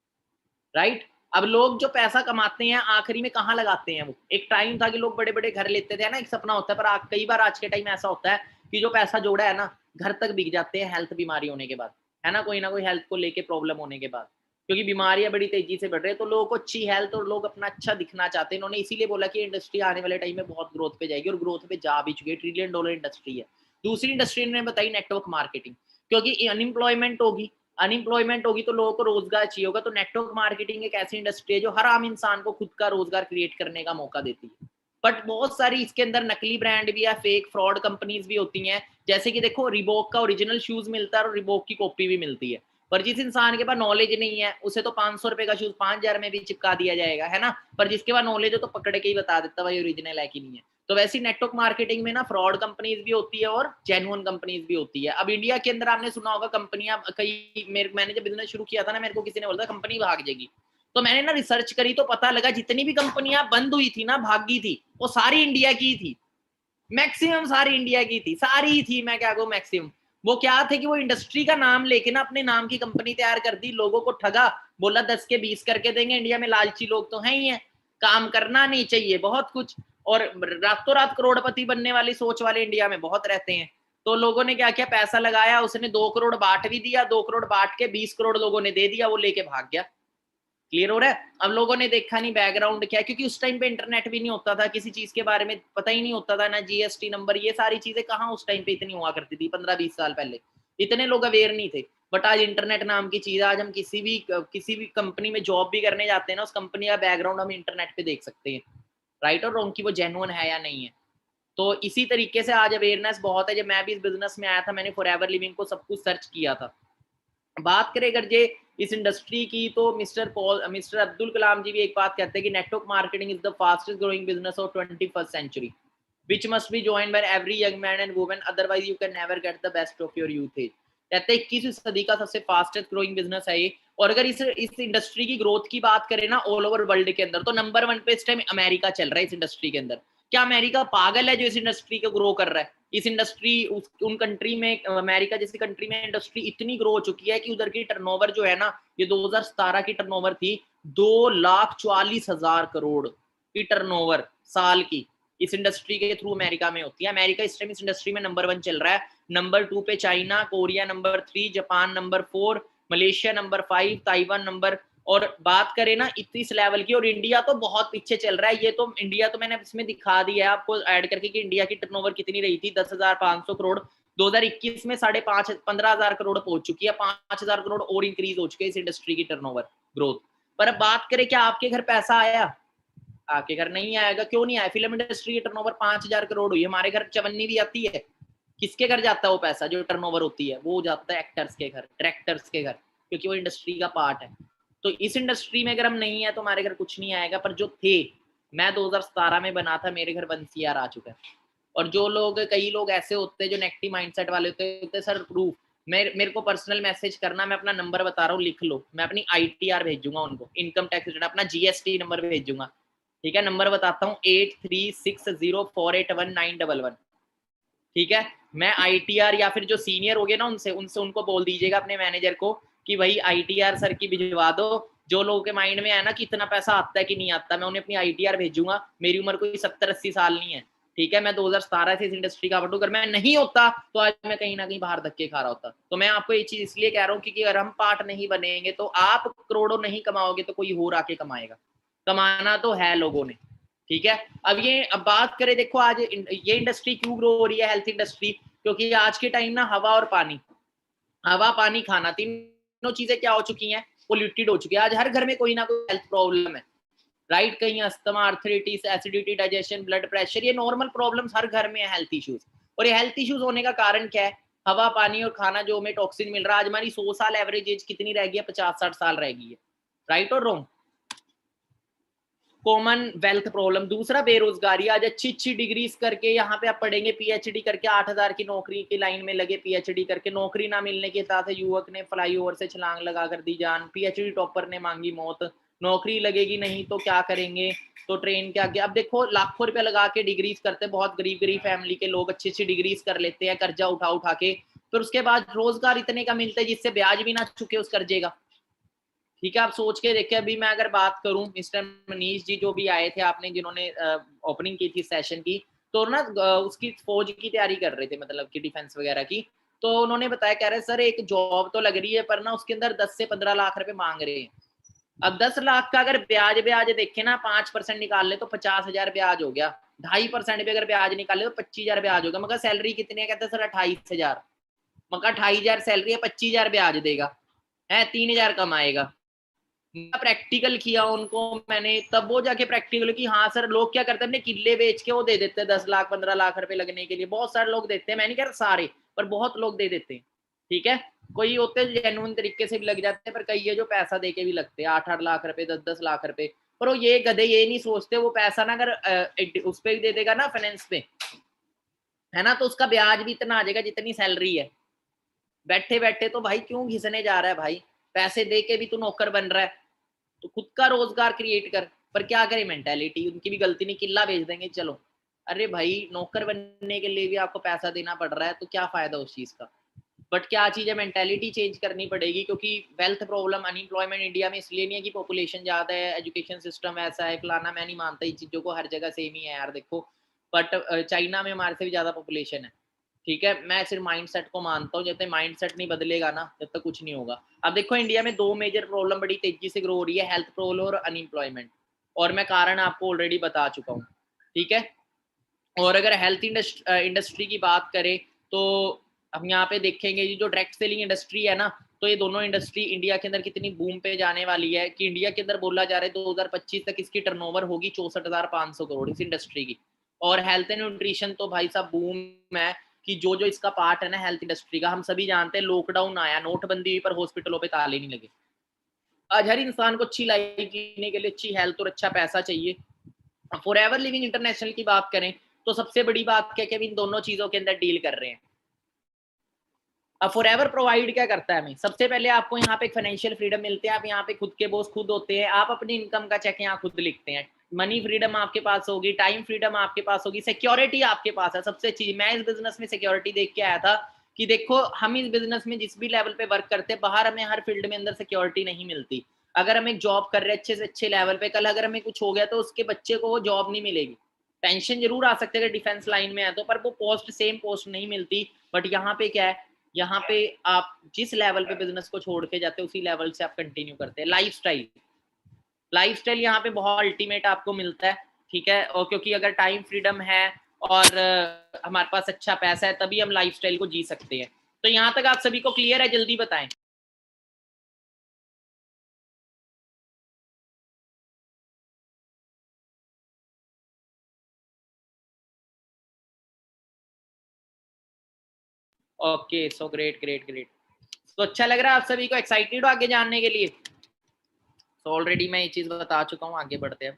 राइट? अब लोग जो पैसा कमाते हैं आखिरी में कहाँ लगाते हैं? वो एक टाइम था कि लोग बड़े बड़े घर लेते थे ना, एक सपना होता है, पर कई बार आज के टाइम ऐसा होता है कि जो पैसा जोड़ा है ना, घर तक बिक जाते हैं हेल्थ बीमारी होने के बाद, है ना कोई हेल्थ को लेके प्रॉब्लम होने के बाद, क्योंकि बीमारियां बड़ी तेजी से बढ़ रही है। तो लोगों को अच्छी हेल्थ और लोग अपना अच्छा दिखना चाहते हैं। इन्होंने इसीलिए बोला कि इंडस्ट्री आने वाले टाइम में बहुत ग्रोथ पे जाएगी, और ग्रोथ पे जा भी चुकी है, $1 ट्रिलियन इंडस्ट्री है। दूसरी इंडस्ट्री ने बताई नेटवर्क मार्केटिंग, क्योंकि अनएम्प्लॉयमेंट होगी तो लोगों को रोजगार चाहिए होगा। तो नेटवर्क मार्केटिंग एक ऐसी इंडस्ट्री है जो हर आम इंसान को खुद का रोजगार क्रिएट करने का मौका देती है। बट बहुत सारी इसके अंदर नकली ब्रांड भी है, फेक फ्रॉड कंपनीज भी होती हैं। जैसे कि देखो रिबॉक का ओरिजिनल शूज मिलता है और रिबॉक की कॉपी भी मिलती है। पर जिस इंसान के पास नॉलेज नहीं है उसे तो 500 रुपए का शूज 5000 में भी चिपका दिया जाएगा, है ना। पर जिसके पास नॉलेज है तो पकड़ के ही बता देता भाई ओरिजिनल है कि नहीं है। तो वैसे नेटवर्क मार्केटिंग में ना फ्रॉड कंपनीज भी होती है और जेन्युइन कंपनीज भी होती है। अब इंडिया के अंदर आपने सुना होगा कंपनियां कई, मैंने जब बिजनेस शुरू किया था ना, मेरे को किसी ने बोला था कंपनी भाग जाएगी, तो मैंने ना रिसर्च करी तो पता लगा जितनी भी कंपनियां बंद हुई थी ना, भागी थी, वो सारी इंडिया की थी। मैक्सिमम सारी इंडिया की थी, सारी थी, मैं क्या कहूँ मैक्सिमम। वो क्या थे कि वो इंडस्ट्री का नाम लेके ना अपने नाम की कंपनी तैयार कर दी, लोगों को ठगा, बोला 10 के 20 करके देंगे। इंडिया में लालची लोग तो हैं ही हैं, काम करना नहीं चाहिए बहुत कुछ, और रातों रात करोड़पति बनने वाली सोच वाले इंडिया में बहुत रहते हैं। तो लोगों ने क्या किया, पैसा लगाया, उसने 2 करोड़ बांट भी दिया, 2 करोड़ बांट के 20 करोड़ लोगों ने दे दिया, वो लेके भाग गया। क्लियर हो रहा है। अब लोगों ने देखा नहीं बैकग्राउंड क्या है, क्योंकि उस टाइम पे इंटरनेट भी नहीं होता था, किसी चीज के बारे में पता ही नहीं होता था, ना जीएसटी नंबर, ये सारी चीजें कहाँ उस टाइम पे इतनी हुआ करती थी, 15-20 साल पहले इतने लोग अवेयर नहीं थे। बट आज इंटरनेट नाम की चीज है, आज हम किसी भी कंपनी में जॉब भी करने जाते हैं ना, उस कंपनी का बैकग्राउंड हम इंटरनेट पे देख सकते हैं, राइट और रॉन्ग, की वो जेन्युइन है या नहीं है। तो इसी तरीके से आज अवेयरनेस बहुत है। जब मैं भी इस बिजनेस में आया था, मैंने फॉरएवर लिविंग को सब कुछ सर्च किया था। बात करें अगर जे इस इंडस्ट्री की, तो मिस्टर अब्दुल कलाम जी भी एक बात कहते हैं कि network marketing is the fastest growing business of 21st century which must be joined by every young man and woman, otherwise you can never get the best of your youth age। कहते हैं 21वीं सदी का सबसे fastest growing business है ये। और अगर इस इंडस्ट्री की ग्रोथ की बात करें ना ऑल ओवर वर्ल्ड के अंदर, तो नंबर 1 पे इस टाइम अमेरिका चल रहा है इस इंडस्ट्री के अंदर। क्या अमेरिका पागल है जो इस इंडस्ट्री को ग्रो कर रहा है? इस इंडस्ट्री उन कंट्री में, अमेरिका जैसी कंट्री में इंडस्ट्री इतनी ग्रो हो चुकी है कि उधर की टर्नओवर जो है ना, ये 2017 की टर्नओवर थी 2,40,000 करोड़ की टर्नओवर साल की, इस इंडस्ट्री के थ्रू अमेरिका में होती है। अमेरिका इस टाइम इस इंडस्ट्री में नंबर 1 चल रहा है। नंबर 2 पे China, Korea number 3, Japan number 4, Malaysia number 5, Taiwan number. और बात करें ना इस लेवल की, और इंडिया तो बहुत पीछे चल रहा है। ये तो इंडिया तो मैंने इसमें दिखा दिया है आपको ऐड करके कि इंडिया की टर्नओवर कितनी रही थी, 10,500 करोड़। 2021 में 15,500 करोड़ पहुंच चुकी है, 5,000 करोड़ और इंक्रीज हो चुके हैं इस इंडस्ट्री की टर्नओवर ग्रोथ। पर अब बात करें क्या आपके घर पैसा आया? आपके घर नहीं आएगा। क्यों नहीं आया? फिल्म इंडस्ट्री की टर्नओवर 5,000 करोड़ हुई, हमारे घर चवन्नी भी आती है। किसके घर जाता है वो पैसा जो टर्नओवर होती है? वो जाता है एक्टर्स के घर, डायरेक्टर्स के घर, क्योंकि वो इंडस्ट्री का पार्ट है। तो इस इंडस्ट्री में अगर हम नहीं है तो हमारे घर कुछ नहीं आएगा। पर जो थे, मैं 2017 में बना था, मेरे घर 1 CR आ चुका है। और जो लोग, कई लोग ऐसे होते हैं जो नेगेटिव माइंडसेट वाले होते हैं, सर प्रूफ, मेरे को पर्सनल मैसेज करना, मैं अपना नंबर बता रहा हूँ, लिख लो, मैं अपनी ITR भेजूंगा उनको, इनकम टैक्स रिटर्न, अपना GST नंबर भेजूंगा। ठीक है, नंबर बताता हूँ 8360481911। ठीक है, मैं ITR या फिर जो सीनियर हो गए ना उनसे उनको बोल दीजिएगा अपने मैनेजर को कि भाई ITR सर की भिजवा दो। जो लोगों के माइंड में है ना कि इतना पैसा आता है कि नहीं आता, मैं उन्हें अपनी ITR भेजूंगा। मेरी उम्र कोई 70-80 साल नहीं है, ठीक है, मैं 2017 से इस इंडस्ट्री का बटू, अगर मैं नहीं होता तो आज मैं कहीं ना कहीं बाहर धक्के खा रहा होता। तो मैं आपको ये चीज इसलिए कह रहा हूँ क्योंकि अगर हम पार्ट नहीं बनेंगे तो आप करोड़ों नहीं कमाओगे तो कोई और आके कमाएगा। कमाना तो है लोगों ने, ठीक है। अब बात करें, देखो आज ये इंडस्ट्री क्यों ग्रो हो रही है, हेल्थ इंडस्ट्री, क्योंकि आज के टाइम ना हवा और पानी, हवा पानी खाना, तीनों चीजें क्या हो चुकी हैं, पोल्यूटेड हो चुकी है। आज हर घर में कोई ना कोई हेल्थ प्रॉब्लम है, राइट। कहीं asthma, arthritis, acidity, digestion, blood pressure, ये नॉर्मल प्रॉब्लम्स हर घर में है, हेल्थ इश्यूज। और ये हेल्थ इश्यूज होने का कारण क्या है? हवा पानी और खाना जो हमें टॉक्सिन मिल रहा है। आज हमारी 100 साल एवरेज एज कितनी रह गई है? 50-60 साल रह गई है, राइट और रॉन्ग? Common wealth problem. दूसरा बेरोजगारी। आज अच्छी अच्छी डिग्रीज करके यहाँ पे आप पढ़ेंगे, PhD करके 8,000 की नौकरी की लाइन में लगे, PhD करके नौकरी ना मिलने के साथ युवक ने फ्लाईओवर से छलांग लगा कर दी जान, PhD टॉपर ने मांगी मौत। नौकरी लगेगी नहीं तो क्या करेंगे, तो ट्रेन के आगे। अब देखो लाखों रुपए लगा के डिग्रीज करते, बहुत गरीब गरीब फैमिली के लोग अच्छी अच्छी डिग्रीज कर लेते हैं कर्जा उठा उठा के, फिर उसके बाद रोजगार इतने का मिलता है जिससे ब्याज भी ना चुके उस कर्जे का। ठीक है, आप सोच के देखिए। अभी मैं अगर बात करूं, मिस्टर मनीष जी जो भी आए थे, आपने जिन्होंने ओपनिंग की थी सेशन की, तो ना उसकी फौज की तैयारी कर रहे थे, मतलब कि डिफेंस वगैरह की। तो उन्होंने बताया, कह रहे सर एक जॉब तो लग रही है पर ना उसके अंदर 10 से 15 लाख रुपए मांग रहे हैं। अब 10 लाख का अगर ब्याज ब्याज देखे ना, 5% निकाल ले तो 50,000 ब्याज हो गया। 2.5% भी अगर ब्याज निकाले तो 25,000 ब्याज होगा। मगर सैलरी कितनी है? कहते सर 28,000। मगर 28,000 सैलरी है, 25,000 ब्याज देगा, है 3,000 कमाएगा। प्रैक्टिकल किया उनको मैंने, तब वो जाके प्रैक्टिकल की। हाँ सर, लोग क्या करते हैं, अपने किले बेच के वो दे देते हैं 10 लाख 15 लाख रुपए लगने के लिए। बहुत सारे लोग देते हैं, मैं नहीं कह रहा सारे, पर बहुत लोग दे देते हैं, ठीक है। कोई होते हैं जेन्युइन तरीके से भी लग जाते हैं, पर कई है जो पैसा दे के भी लगते हैं, 8-8 लाख रुपए, 10-10 लाख रुपए। पर वो ये गधे ये नहीं सोचते, वो पैसा ना अगर उस पे भी दे देगा ना, फाइनेंस पे, है ना, तो उसका ब्याज भी इतना आ जाएगा जितनी सैलरी है। बैठे बैठे तो भाई क्यों घिसने जा रहा है भाई, पैसे दे के भी तू नौकर बन रहा है, तो खुद का रोजगार क्रिएट कर। पर क्या करे मेंटेलिटी, उनकी भी गलती नहीं, किला भेज देंगे चलो। अरे भाई नौकर बनने के लिए भी आपको पैसा देना पड़ रहा है, तो क्या फायदा उस चीज का। बट क्या चीज है, मेंटेलिटी चेंज करनी पड़ेगी, क्योंकि वेल्थ प्रॉब्लम, अनएम्प्लॉयमेंट इंडिया में इसलिए नहीं है कि पॉपुलेशन ज्यादा है, एजुकेशन सिस्टम ऐसा है फलाना, मैं नहीं मानता इन चीजों को, हर जगह सेम ही है यार देखो। बट चाइना में हमारे से भी ज्यादा पॉपुलेशन है, ठीक है। मैं सिर्फ माइंडसेट को मानता हूँ, जब तक माइंडसेट नहीं बदलेगा ना, जब तक कुछ नहीं होगा। अब देखो इंडिया में दो मेजर प्रॉब्लम बड़ी तेजी से ग्रो हो रही है, हेल्थ प्रॉब्लम और अनएम्प्लॉयमेंट, और मैं कारण आपको ऑलरेडी बता चुका हूँ, ठीक है। और अगर हेल्थ इंडस्ट्री की बात करें, तो हम यहाँ पे देखेंगे जो डायरेक्ट सेलिंग इंडस्ट्री है ना, तो ये दोनों इंडस्ट्री इंडिया के अंदर कितनी बूम पे जाने वाली है, कि इंडिया के अंदर बोला जा रहा है 2025 तक इसकी टर्नओवर होगी 64,500 करोड़ इस इंडस्ट्री की। और हेल्थ एंड न्यूट्रिशन तो भाई साहब बूम है, कि जो जो इसका पार्ट है ना हेल्थ इंडस्ट्री का, हम सभी जानते हैं लॉकडाउन आया, नोटबंदी हुई, पर हॉस्पिटलों पे ताले नहीं लगे। आज हर इंसान को अच्छी लाइफ जीने के लिए अच्छी हेल्थ और अच्छा पैसा चाहिए। फॉर एवर लिविंग इंटरनेशनल की बात करें, तो सबसे बड़ी बात क्या, कि हम इन दोनों चीजों के अंदर डील कर रहे हैं। अब फॉर एवर प्रोवाइड क्या करता है हमें, सबसे पहले आपको यहाँ पे फाइनेंशियल फ्रीडम मिलते हैं, आप यहाँ पे खुद के बॉस खुद होते हैं, आप अपनी इनकम का चेक यहाँ खुद लिखते हैं, मनी फ्रीडम आपके पास होगी, टाइम फ्रीडम आपके पास होगी, सिक्योरिटी आपके पास है। सबसे चीज मैं इस बिजनेस में सिक्योरिटी देख के आया था, कि देखो हम इस बिजनेस में जिस भी लेवल पे वर्क करते हैं, बाहर हमें हर फील्ड में अंदर सिक्योरिटी नहीं मिलती। अगर हम एक जॉब कर रहे हैं अच्छे से अच्छे लेवल पे, कल अगर हमें कुछ हो गया तो उसके बच्चे को वो जॉब नहीं मिलेगी। पेंशन जरूर आ सकते हैं डिफेंस लाइन में है तो, पर वो पोस्ट सेम पोस्ट नहीं मिलती। बट यहाँ पे क्या है, यहाँ पे आप जिस लेवल पे बिजनेस को छोड़ के जाते हैं उसी लेवल से आप कंटिन्यू करते हैं। लाइफस्टाइल, लाइफस्टाइल यहाँ पे बहुत अल्टीमेट आपको मिलता है, ठीक है। और क्योंकि अगर टाइम फ्रीडम है और हमारे पास अच्छा पैसा है, तभी हम लाइफस्टाइल को जी सकते हैं। तो यहाँ तक आप सभी को क्लियर है, जल्दी बताएं। Okay, so great great great. तो अच्छा लग रहा है आप सभी को, एक्साइटेड हो आगे जानने के लिए। तो ऑलरेडी मैं ये चीज बता चुका हूँ, आगे बढ़ते हैं।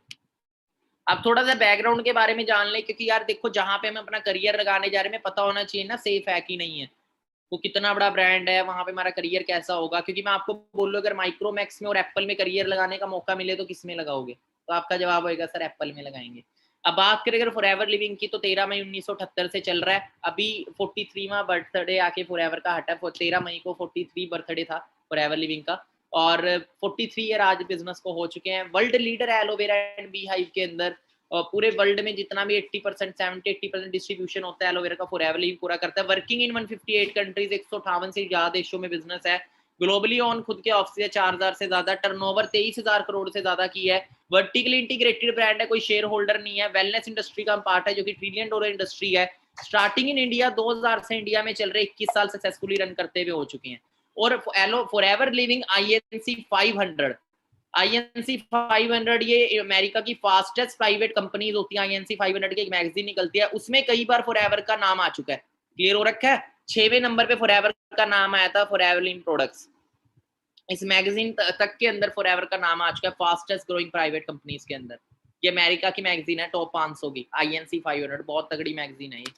अब थोड़ा सा बैकग्राउंड के बारे में जान लें, क्योंकि यार देखो जहाँ पे हम अपना करियर लगाने जा रहे हैं, हमें पता होना चाहिए ना सेफ है कि नहीं है, वो कितना बड़ा ब्रांड है, वहां पे हमारा करियर कैसा होगा। क्योंकि मैं आपको बोलूँ अगर माइक्रोमैक्स में और एप्पल में करियर लगाने का मौका मिले तो किस में लगाओगे, तो आपका जवाब होगा सर एप्पल में लगाएंगे। अब बात करें अगर फॉरएवर लिविंग की, तो 13 मई 1978 से चल रहा है, अभी 43वां बर्थडे आके फॉरएवर का हटा। 13 मई को 43 बर्थडे था फॉरएवर लिविंग का, और 43 ईयर आज बिजनेस को हो चुके हैं। वर्ल्ड लीडर है एलोवेरा एंड बी हाइव के अंदर, और पूरे वर्ल्ड में जितना भी 80% 70-80% डिस्ट्रीब्यूशन होता है एलोवेरा का फॉरएवर लिविंग पूरा करता है। वर्किंग इन 158 कंट्रीज, 158 से ज्यादा देशों में बिजनेस है। ग्लोबली ऑन खुद के ऑफिस है 4000 से ज्यादा, टर्नओवर 23,000 करोड़ से ज्यादा की है। वर्टिकली इंटीग्रेटेड ब्रांड है, कोई शेयर होल्डर नहीं है। वेलनेस इंडस्ट्री का पार्ट है जो कि $1 ट्रिलियन इंडस्ट्री है। स्टार्टिंग इन इंडिया 2000 से इंडिया में चल रहे 21 साल सक्सेसफुली रन करते हुए हो चुके हैं। और फॉरएवर लिविंग INC 500, INC 500 ये अमेरिका की फास्टेस्ट प्राइवेट कंपनीज होती है। INC 500 की एक मैगजीन निकलती है, उसमें कई बार फॉरएवर का नाम आ चुका है। क्लियर हो रखा है, 6वें नंबर पे फॉरएवर का नाम आया था, फॉरएवर लिविंग प्रोडक्ट्स इस मैगजीन तक के अंदर फॉरएवर का नाम आ चुका है फास्टेस्ट ग्रोइंग प्राइवेट कंपनीज के अंदर। ये अमेरिका की मैगजीन है, टॉप 500 की INC 500, बहुत तगड़ी मैगजीन है ये,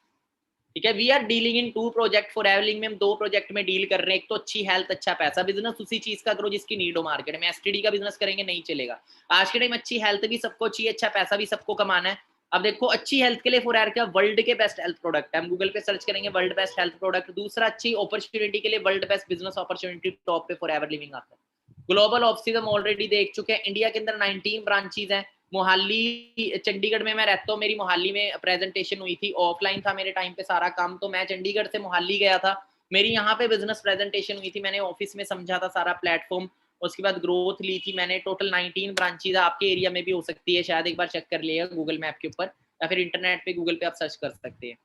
ठीक है। We are dealing in 2 project Forever Living में, हम 2 प्रोजेक्ट में डील कर रहे हैं। एक तो अच्छी हेल्थ अच्छा पैसा, बिजनेस उसी चीज का करो जिसकी नीड हो मार्केट में। एसटीडी का बिजनेस करेंगे नहीं चलेगा। आज के टाइम अच्छी हेल्थ भी सबको चाहिए, अच्छा पैसा भी सबको कमाना है। अब देखो अच्छी हेल्थ के लिए फॉरएवर का वर्ल्ड के बेस्ट हेल्थ प्रोडक्ट है, हम गूगल पे सर्च करेंगे वर्ल्ड बेस्ट हेल्थ प्रोडक्ट। दूसरा अच्छी अपॉर्चुनिटी के लिए world best business opportunity top पे फॉरएवर लिविंग आता है। ग्लोबल ऑफिस हम ऑलरेडी देख चुके हैं, इंडिया के अंदर 19 ब्रांचेज हैं। मोहाली चंडीगढ़ में मैं रहता हूँ, मेरी मोहाली में प्रेजेंटेशन हुई थी, ऑफलाइन था मेरे टाइम पे सारा काम, तो मैं चंडीगढ़ से मोहाली गया था। मेरी यहाँ पे बिजनेस प्रेजेंटेशन हुई थी, मैंने ऑफिस में समझा था सारा प्लेटफॉर्म। उसके बाद ग्रोथ ली थी मैंने। टोटल 19 ब्रांचेज आपके एरिया में भी हो सकती है शायद, एक बार चेक कर लिएगा गूगल मैप के ऊपर, या फिर इंटरनेट पे गूगल पे आप सर्च कर सकते हैं।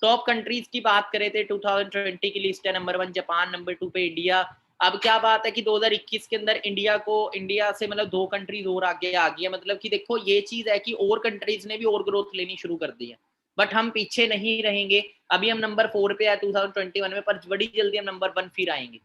टॉप कंट्रीज की बात करें थे 2020 की लिस्ट है, नंबर 1 जापान, नंबर 2 पे इंडिया। अब क्या बात है कि 2021 के अंदर इंडिया से मतलब 2 कंट्रीज और आगे आ गई है। मतलब कि देखो ये चीज है कि और कंट्रीज ने भी और ग्रोथ लेनी शुरू कर दी है, बट हम पीछे नहीं रहेंगे। अभी हम नंबर 4 पे है 2021 में, पर बड़ी जल्दी हम नंबर 1 फिर आएंगे।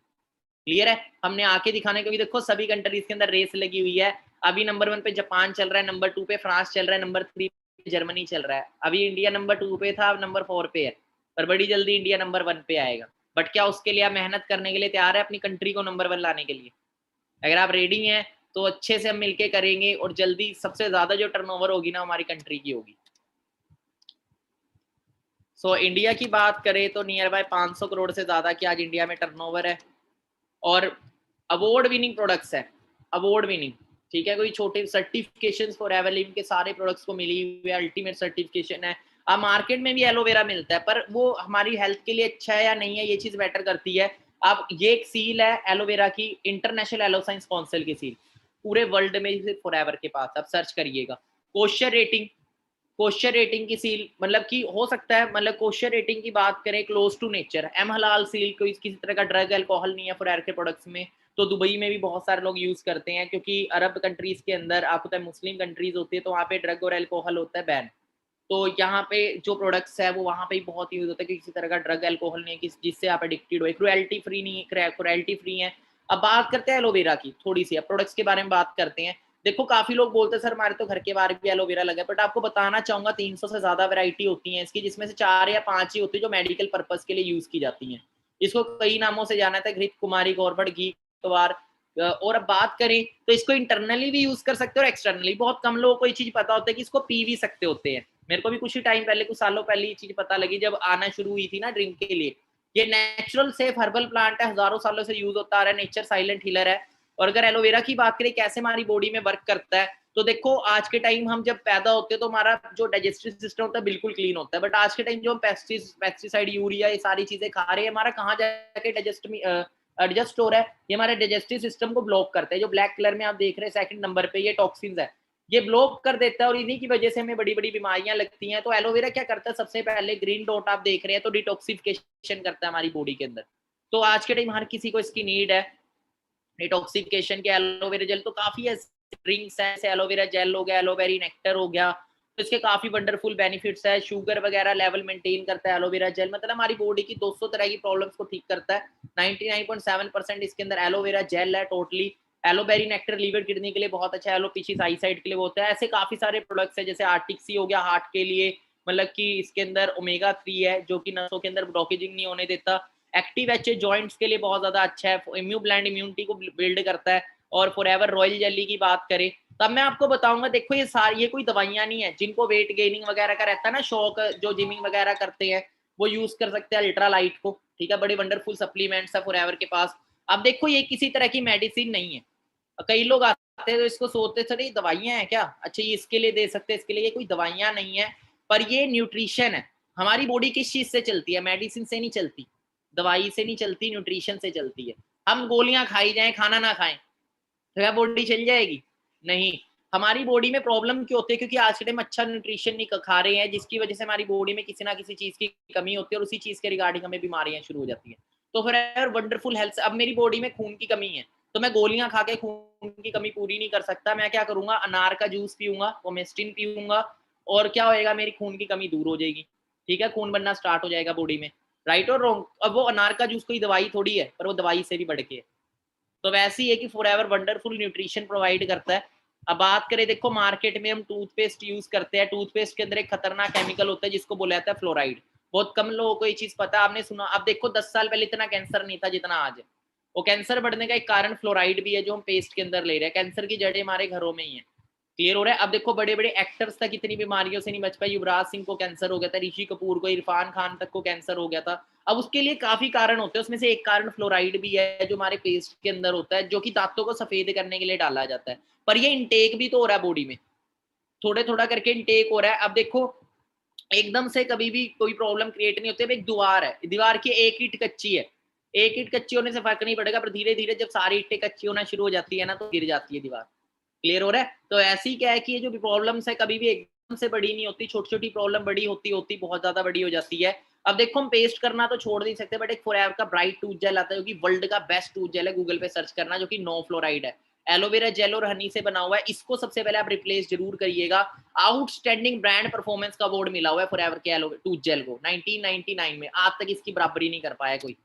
क्लियर है, हमने आके दिखाने, क्योंकि देखो सभी कंट्रीज के अंदर रेस लगी हुई है। अभी नंबर 1 पे जापान चल रहा है, नंबर 2 पे फ्रांस चल रहा है, नंबर 3 पे जर्मनी चल रहा है। अभी इंडिया नंबर 2 पे था, अब नंबर 4 पे है, पर बड़ी जल्दी इंडिया नंबर 1 पे आएगा। बट क्या उसके लिए आप मेहनत करने के लिए तैयार है अपनी कंट्री को नंबर 1 लाने के लिए? अगर आप रेडी हैं तो अच्छे से हम मिलके करेंगे, और जल्दी सबसे ज्यादा जो टर्नओवर होगी ना हमारी कंट्री की होगी। सो इंडिया की बात करें तो नियर बाय 500 करोड़ से ज्यादा की आज इंडिया में टर्नओवर है, और अवार्ड विनिंग प्रोडक्ट्स है, अवार्ड विनिंग, ठीक है। कोई छोटे सर्टिफिकेशंस फॉर एवरलिम के सारे प्रोडक्ट्स को मिली हुई है, अल्टीमेट सर्टिफिकेशन है। अब मार्केट में भी एलोवेरा मिलता है, पर वो हमारी हेल्थ के लिए अच्छा है या नहीं है, ये चीज मैटर करती है। अब ये एक सील है एलोवेरा की, इंटरनेशनल एलो साइंस काउंसिल की सील, पूरे वर्ल्ड में सिर्फ फॉरएवर के पास, आप सर्च करिएगा। कोशर रेटिंग, कोशर रेटिंग की सील, मतलब कि हो सकता है, मतलब कोशर रेटिंग की बात करें, क्लोज टू नेचर, एम हलाल सील, कोई किसी तरह का ड्रग अल्कोहल नहीं है फॉरएवर के प्रोडक्ट्स में। तो दुबई में भी बहुत सारे लोग यूज करते हैं, क्योंकि अरब कंट्रीज के अंदर आपको पता है मुस्लिम कंट्रीज होती है, तो वहाँ पे ड्रग और अल्कोहल होता है बैन। तो यहाँ पे जो प्रोडक्ट्स है वो वहाँ पे बहुत यूज होता है, कि किसी तरह का ड्रग अल्कोहल नहीं है जिससे आप एडिक्टेड हो, क्रुएल्टी फ्री नहीं है, क्रुएल्टी फ्री है। अब बात करते हैं एलोवेरा की थोड़ी सी, अब प्रोडक्ट्स के बारे में बात करते हैं। देखो काफी लोग बोलते हैं सर हमारे तो घर के बाहर भी एलोवेरा लगा है, बट आपको बताना चाहूंगा 300 से ज्यादा वैरायटी होती है इसकी, जिसमें से 4 या 5 ही होती है जो मेडिकल पर्पज के लिए यूज की जाती हैं। इसको कई नामों से जाना था, घृत कुमारी, गौरबड़ घी, कवार। और अब बात करें तो इसको इंटरनली भी यूज कर सकते हो और एक्सटर्नली। बहुत कम लोगों को ये चीज पता होता है कि इसको पी भी सकते होते हैं। मेरे को भी कुछ ही टाइम पहले, कुछ सालों पहले ये चीज पता लगी जब आना शुरू हुई थी ना ड्रिंक के लिए। ये नेचुरल सेफ हर्बल प्लांट है, हजारों सालों से यूज होता आ रहा है, नेचर साइलेंट हीलर है। और अगर एलोवेरा की बात करें कैसे हमारी बॉडी में वर्क करता है, तो देखो आज के टाइम हम जब पैदा होते हैं तो हमारा जो डाइजेस्टिव सिस्टम होता है बिल्कुल क्लीन होता है, बट आज के टाइम जो हम पेस्टिसाइड, यूरिया, ये सारी चीजें खा रहे हैं, हमारा कहाँ जाके एडजस्ट हो रहा है, ये हमारे डाइजेस्टिव सिस्टम को ब्लॉक करता है। जो ब्लैक कलर में आप देख रहे हैं सेकंड नंबर पे, ये टॉक्सिन्स है, ये ब्लॉक कर देता है, और इन्हीं की वजह से हमें बड़ी बड़ी बीमारियां लगती हैं। तो एलोवेरा क्या करता है, सबसे पहले ग्रीन डॉट आप देख रहे हैं, तो डिटॉक्सिफिकेशन करता है हमारी बॉडी के अंदर। तो आज के टाइम हर किसी को इसकी नीड है डिटॉक्सिफिकेशन के। एलोवेरा जेल तो काफी ड्रिंक्स है, जैसे एलोवेरा जेल हो गया, एलोवेरी नेक्टर हो गया, तो इसके काफी वंडरफुल बेनिफिट्स है। शुगर वगैरह लेवल मेंटेन करता है एलोवेरा जेल, मतलब हमारी बॉडी की 200 तरह की प्रॉब्लम्स को ठीक करता है। 99.7% इसके अंदर एलोवेरा जेल है टोटली। एलोवेरी नेक्टर लीवर किडनी के लिए बहुत अच्छा है, एलोपेशिस आई साइड के लिए होता है। ऐसे काफी सारे प्रोडक्ट्स है, जैसे आर्टिक्सी हो गया हार्ट के लिए, मतलब कि इसके अंदर ओमेगा 3 है जो कि नसों के अंदर ब्लॉकेजिंग नहीं होने देता। एक्टिव एच जॉइंट्स के लिए बहुत ज्यादा अच्छा है, इम्यूनिटी को बिल्ड करता है। और फॉरएवर रॉयल जेली की बात करें, तब मैं आपको बताऊंगा, देखो ये सारी, ये कोई दवाइयां नहीं है। जिनको वेट गेनिंग वगैरह का रहता है ना शौक, जो जिमिंग वगैरह करते हैं, वो यूज कर सकते हैं अल्ट्रा लाइट को, ठीक है। बड़े वंडरफुल सप्लीमेंट्स है फॉरएवर के पास। अब देखो ये किसी तरह की मेडिसिन नहीं है। कई लोग आते हैं तो इसको सोचते सर ये दवाइयां हैं क्या, अच्छा ये इसके लिए दे सकते हैं, इसके लिए, ये कोई दवाइयां नहीं है, पर ये न्यूट्रिशन है। हमारी बॉडी किस चीज से चलती है, मेडिसिन से नहीं चलती, दवाई से नहीं चलती, न्यूट्रिशन से चलती है। हम गोलियां खाई जाएं, खाना ना खाएं, तो क्या बॉडी चल जाएगी? नहीं। हमारी बॉडी में प्रॉब्लम क्यों होती है, क्योंकि आज के टाइम अच्छा न्यूट्रिशन नहीं खा रहे हैं, जिसकी वजह से हमारी बॉडी में किसी ना किसी चीज की कमी होती है, और उसी चीज के रिगार्डिंग हमें बीमारियां शुरू हो जाती हैं। तो फिर वंडरफुल हेल्थ, अब मेरी बॉडी में खून की कमी है, तो मैं गोलियां खा के खून की कमी पूरी नहीं कर सकता। मैं क्या करूंगा, अनार का जूस पीऊंगा, ओमेस्टिन पीऊंगा, और क्या होएगा, मेरी खून की कमी दूर हो जाएगी, ठीक है, खून बनना स्टार्ट हो जाएगा बॉडी में। राइट और रॉन्ग? अब वो अनार का जूस कोई दवाई थोड़ी है, पर वो दवाई से भी बढ़ के है। तो वैसे ही है कि फॉरएवर वंडरफुल न्यूट्रिशन प्रोवाइड करता है। अब बात करें, देखो मार्केट में हम टूथपेस्ट यूज करते हैं, टूथपेस्ट के अंदर एक खतरनाक केमिकल होता है जिसको बोला जाता है फ्लोराइड। बहुत कम लोगों को ये चीज पता है, आपने सुना? अब देखो 10 साल पहले इतना कैंसर नहीं था जितना आज है। वो कैंसर बढ़ने का एक कारण फ्लोराइड भी है, जो हम पेस्ट के अंदर ले रहे हैं। कैंसर की जड़ें हमारे घरों में ही है। क्लियर हो रहा है? अब देखो बड़े बड़े एक्टर्स तक इतनी बीमारियों से नहीं बच पाए। युवराज सिंह को कैंसर हो गया था, ऋषि कपूर को, इरफान खान तक को कैंसर हो गया था। अब उसके लिए काफी कारण होते हैं, उसमें से एक कारण फ्लोराइड भी है, जो हमारे पेस्ट के अंदर होता है, जो कि दांतों को सफेद करने के लिए डाला जाता है। पर ये इंटेक भी तो हो रहा है बॉडी में, थोड़े थोड़ा करके इंटेक हो रहा है। अब देखो एकदम से कभी भी कोई प्रॉब्लम क्रिएट नहीं होती। अब एक दीवार है, दीवार की एक ईंट कच्ची है, एक ईंट कच्ची होने से फर्क नहीं पड़ेगा, पर धीरे धीरे जब सारी ईंटें कच्ची होना शुरू हो जाती है ना, तो गिर जाती है दीवार। क्लियर हो रहा है? तो ऐसे ही क्या है कि ये जो प्रॉब्लम्स है कभी भी एकदम से बड़ी नहीं होती, छोटी छोटी प्रॉब्लम बड़ी होती होती बहुत ज्यादा बड़ी हो जाती है। अब देखो हम पेस्ट करना तो छोड़ नहीं सकते, बट एक फॉरएवर का ब्राइट टूथ जेल आता है, जो कि वर्ल्ड का बेस्ट टूथ जेल है, गूगल पे सर्च करना, जो कि नो फ्लोराइड है, एलोवेरा जेल और हनी से बना हुआ है। इसको सबसे पहले आप रिप्लेस जरूर करिएगा। आउटस्टैंडिंग ब्रांड परफॉर्मेंस का अवार्ड मिला हुआ है फॉरएवर के टूथ जेल को 1999 में, आज तक इसकी बराबरी नहीं कर पाया कोई।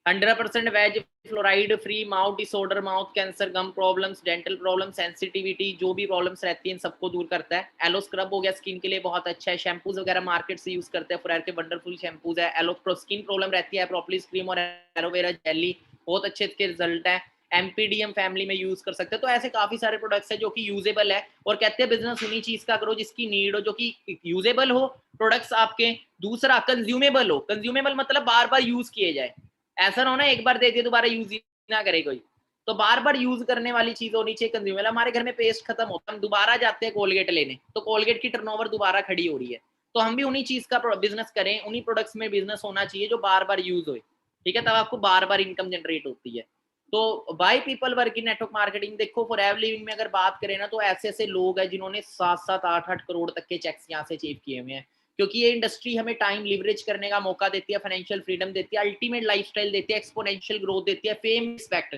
100% veg, fluoride free, mouth disorder, mouth cancer, gum problems, dental problem, sensitivity, जो भी प्रॉब्लम्स रहती हैं इन सबको दूर करता है। एलो स्क्रब हो गया, स्किन के लिए बहुत अच्छा है। शैम्पूज वगैरह मार्केट से यूज करते हैं, फोरेवर के वंडरफुल शैम्पूज है। एलो प्रो स्किन प्रॉब्लम रहती है, प्रोपोलिस क्रीम और एलोवेरा जेली बहुत अच्छे इसके रिजल्ट है। एमपीडीएम फैमिली में यूज कर सकते हैं। तो ऐसे काफी सारे प्रोडक्ट्स है जो कि यूजेबल है, और कहते हैं बिजनेस उन्हीं चीज का करो जिसकी नीड हो, जो कि यूजेबल हो प्रोडक्ट्स आपके। दूसरा कंज्यूमेबल हो, कंज्यूमेबल मतलब बार बार यूज किए जाए, ऐसा ना हो ना एक बार दे दिए दोबारा यूज ही ना करे कोई, तो बार बार यूज करने वाली चीज होनी चाहिए कंज्यूमर। हमारे घर में पेस्ट खत्म होता है, हम दोबारा जाते हैं कोलगेट लेने, तो कोलगेट की टर्नओवर दोबारा खड़ी हो रही है। तो हम भी उन्हीं चीज का बिजनेस करें, उन्हीं प्रोडक्ट्स में बिजनेस होना चाहिए जो बार बार यूज हो, ठीक है, तब आपको बार बार इनकम जनरेट होती है। तो by people work in network marketing, देखो फॉरएवर लिविंग में अगर बात करें ना, तो ऐसे ऐसे लोग हैं जिन्होंने 7-8 करोड़ तक के चेक्स यहाँ से अचीव किए हुए हैं, क्योंकि ये इंडस्ट्री हमें टाइम लिवरेज करने का मौका देती है, फाइनेंशियल फ्रीडम देती है, अल्टीमेट लाइफस्टाइल देती है, एक्सपोनेंशियल ग्रोथ देती है, फेम रिस्पेक्ट।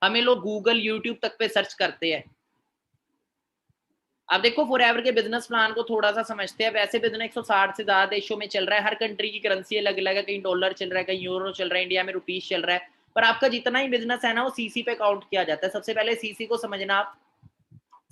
हमें लोग गूगल यूट्यूब तक पे सर्च करते हैं। अब देखो फॉरएवर के बिजनेस प्लान को थोड़ा सा समझते हैं। वैसे बिजनेस 160 से ज्यादा देशों में चल रहा है, हर कंट्री की करेंसी अलग अलग है, कहीं डॉलर चल रहा है, कहीं यूरो चल रहा है, इंडिया में रुपीज चल रहा है, पर आपका जितना ही बिजनेस है ना वो सीसी पे काउंट किया जाता है। सबसे पहले सीसी को समझना आप,